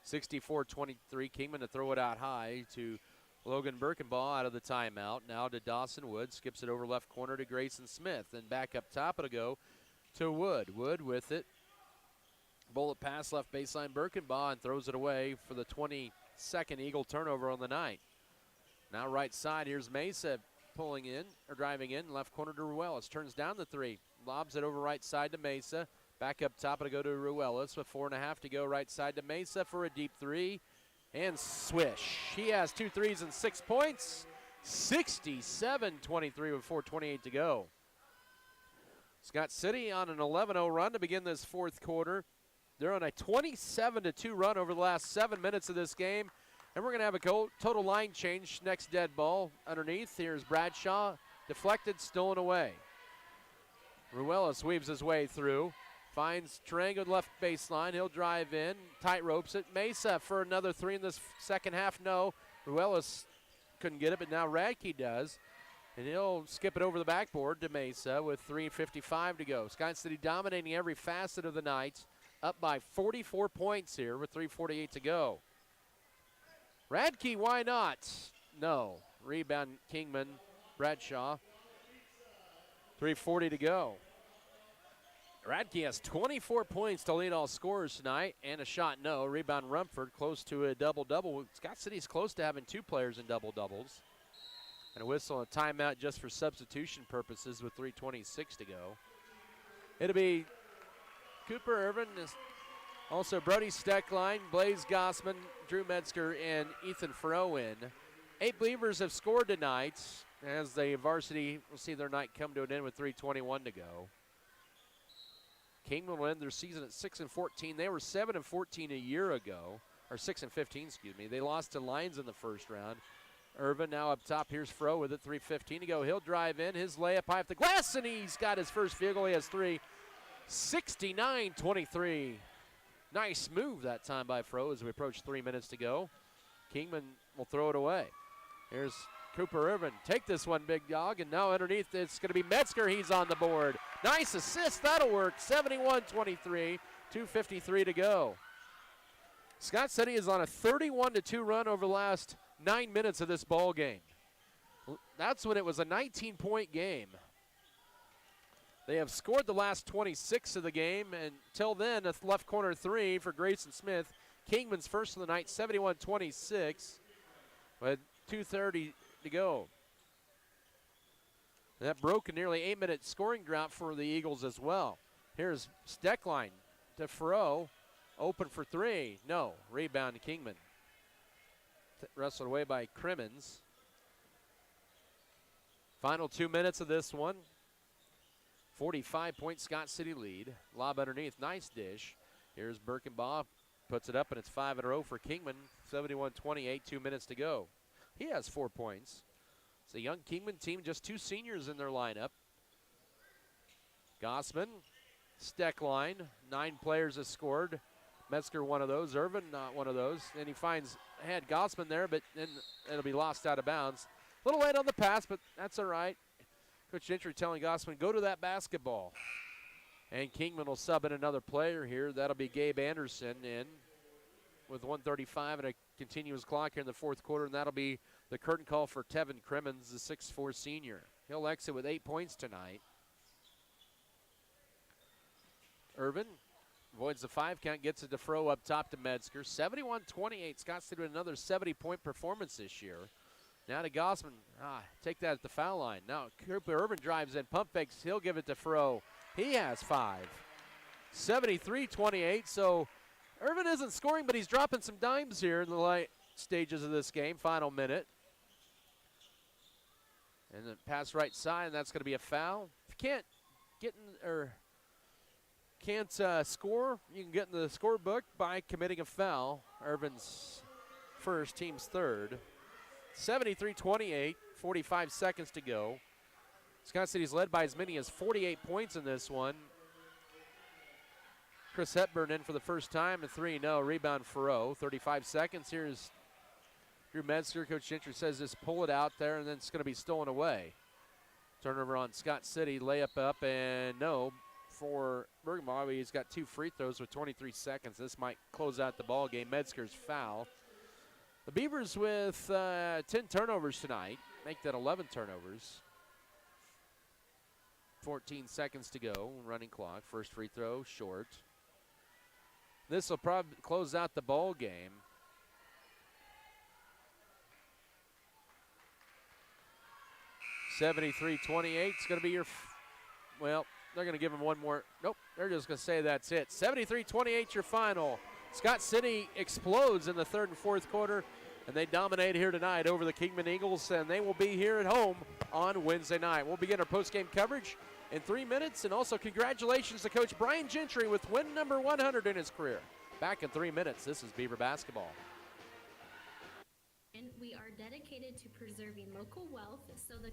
64-23. Kingman to throw it out high to Logan Birkenbaugh out of the timeout. Now to Dawson Wood. Skips it over left corner to Grayson Smith. Then back up top it'll go to Wood. Wood with it. Bullet pass left baseline Birkenbaugh and throws it away for the 22nd Eagle turnover on the night. Now right side, here's Mesa pulling in, or driving in, left corner to Ruelas. Turns down the three, lobs it over right side to Mesa. Back up top, it'll go to Ruelas with 4.5 to go right side to Mesa for a deep three. And swish. He has 2 threes and 6 points. 67-23 with 4:28 to go. Scott City on an 11-0 run to begin this fourth quarter. They're on a 27-2 run over the last 7 minutes of this game. And we're going to have a total line change. Next dead ball underneath. Here's Bradshaw. Deflected, stolen away. Ruelas weaves his way through. Finds Tarango left baseline. He'll drive in. Tight ropes it. Mesa for another three in this second half. No. Ruelas couldn't get it, but now Radke does. And he'll skip it over the backboard to Mesa with 3:55 to go. Scott City dominating every facet of the night. Up by 44 points here with 3:48 to go. Radke, why not? No. Rebound Kingman, Bradshaw. 3:40 to go. Radke has 24 points to lead all scorers tonight, and a shot no. Rebound Rumford, close to a double-double. Scott City's close to having 2 players in double-doubles. And a whistle and a timeout just for substitution purposes with 3:26 to go. It'll be Cooper Irvin, also Brody Steckline, Blaze Gossman, Drew Metzger, and Ethan Froh in. 8 Beavers have scored tonight as the varsity will see their night come to an end with 3:21 to go. Kingman will end their season at 6-14. They were 7-14 a year ago, or 6-15, excuse me. They lost to Lions in the first round. Irvin now up top. Here's Froh with it. 3:15 to go. He'll drive in. His layup high off the glass, and he's got his first field goal. He has 3. 69-23. Nice move that time by Froh as we approach 3 minutes to go. Kingman will throw it away. Here's Cooper Irvin. Take this one, big dog. And now underneath it's going to be Metzger. He's on the board. Nice assist. That'll work. 71-23. 2:53 to go. Scott City is on a 31-2 run over the last 9 minutes of this ball game. That's when it was a 19-point game. They have scored the last 26 of the game. Until then, a left corner three for Grayson Smith. Kingman's first of the night, 71-26, with 2:30 to go. That broke a nearly 8-minute scoring drought for the Eagles as well. Here's Steckline to Froh, open for 3. No, rebound to Kingman. Wrestled away by Crimmins. Final 2 minutes of this one. 45-point Scott City lead. Lob underneath, nice dish. Here's Birkenbaugh, puts it up, and it's 5 in a row for Kingman. 71-28, 2 minutes to go. He has 4 points. It's a young Kingman team, just 2 seniors in their lineup. Gossman, Steckline, 9 players have scored. Metzger, one of those. Irvin, not one of those. And he finds ahead Gossman there, but then it'll be lost out of bounds. A little late on the pass, but that's all right. Coach Gentry telling Gossman, go to that basketball. And Kingman will sub in another player here. That'll be Gabe Anderson in with 1:35 and a continuous clock here in the fourth quarter, and that'll be the curtain call for Tevin Crimmins, the 6'4 senior. He'll exit with 8 points tonight. Irvin avoids the 5 count, gets it to Froh up top to Metzger. 71-28. Scott City with another 70-point performance this year. Now to Gossman. Take that at the foul line. Now Cooper Irvin drives in, pump fakes. He'll give it to Froh. He has 5. 73-28. So Irvin isn't scoring, but he's dropping some dimes here in the late stages of this game. Final minute. And then pass right side, and that's going to be a foul. If you can't get in or can't score, you can get in the scorebook by committing a foul. Irvin's first, team's third. 73-28, 45 seconds to go. Scott City's led by as many as 48 points in this one. Chris Hepburn in for the first time, a 3, no. Rebound Froh, 35 seconds. Here's Drew Metzger. Coach Gentry says just pull it out there, and then it's going to be stolen away. Turnover on Scott City, layup up, and no for Bergamo. He's got 2 free throws with 23 seconds. This might close out the ball game. Metzger's foul. The Beavers with 10 turnovers tonight, make that 11 turnovers. 14 seconds to go, running clock. First free throw, short. This will probably close out the ball game. $73-28. It's going to be your, well, they're going to give him one more. Nope, they're just going to say that's it. 73-28 your final. Scott City explodes in the third and fourth quarter, and they dominate here tonight over the Kingman Eagles, and they will be here at home on Wednesday night. We'll begin our post-game coverage in 3 minutes, and also congratulations to Coach Brian Gentry with win number 100 in his career. Back in 3 minutes, this is Beaver basketball. And we are dedicated to preserving local wealth so the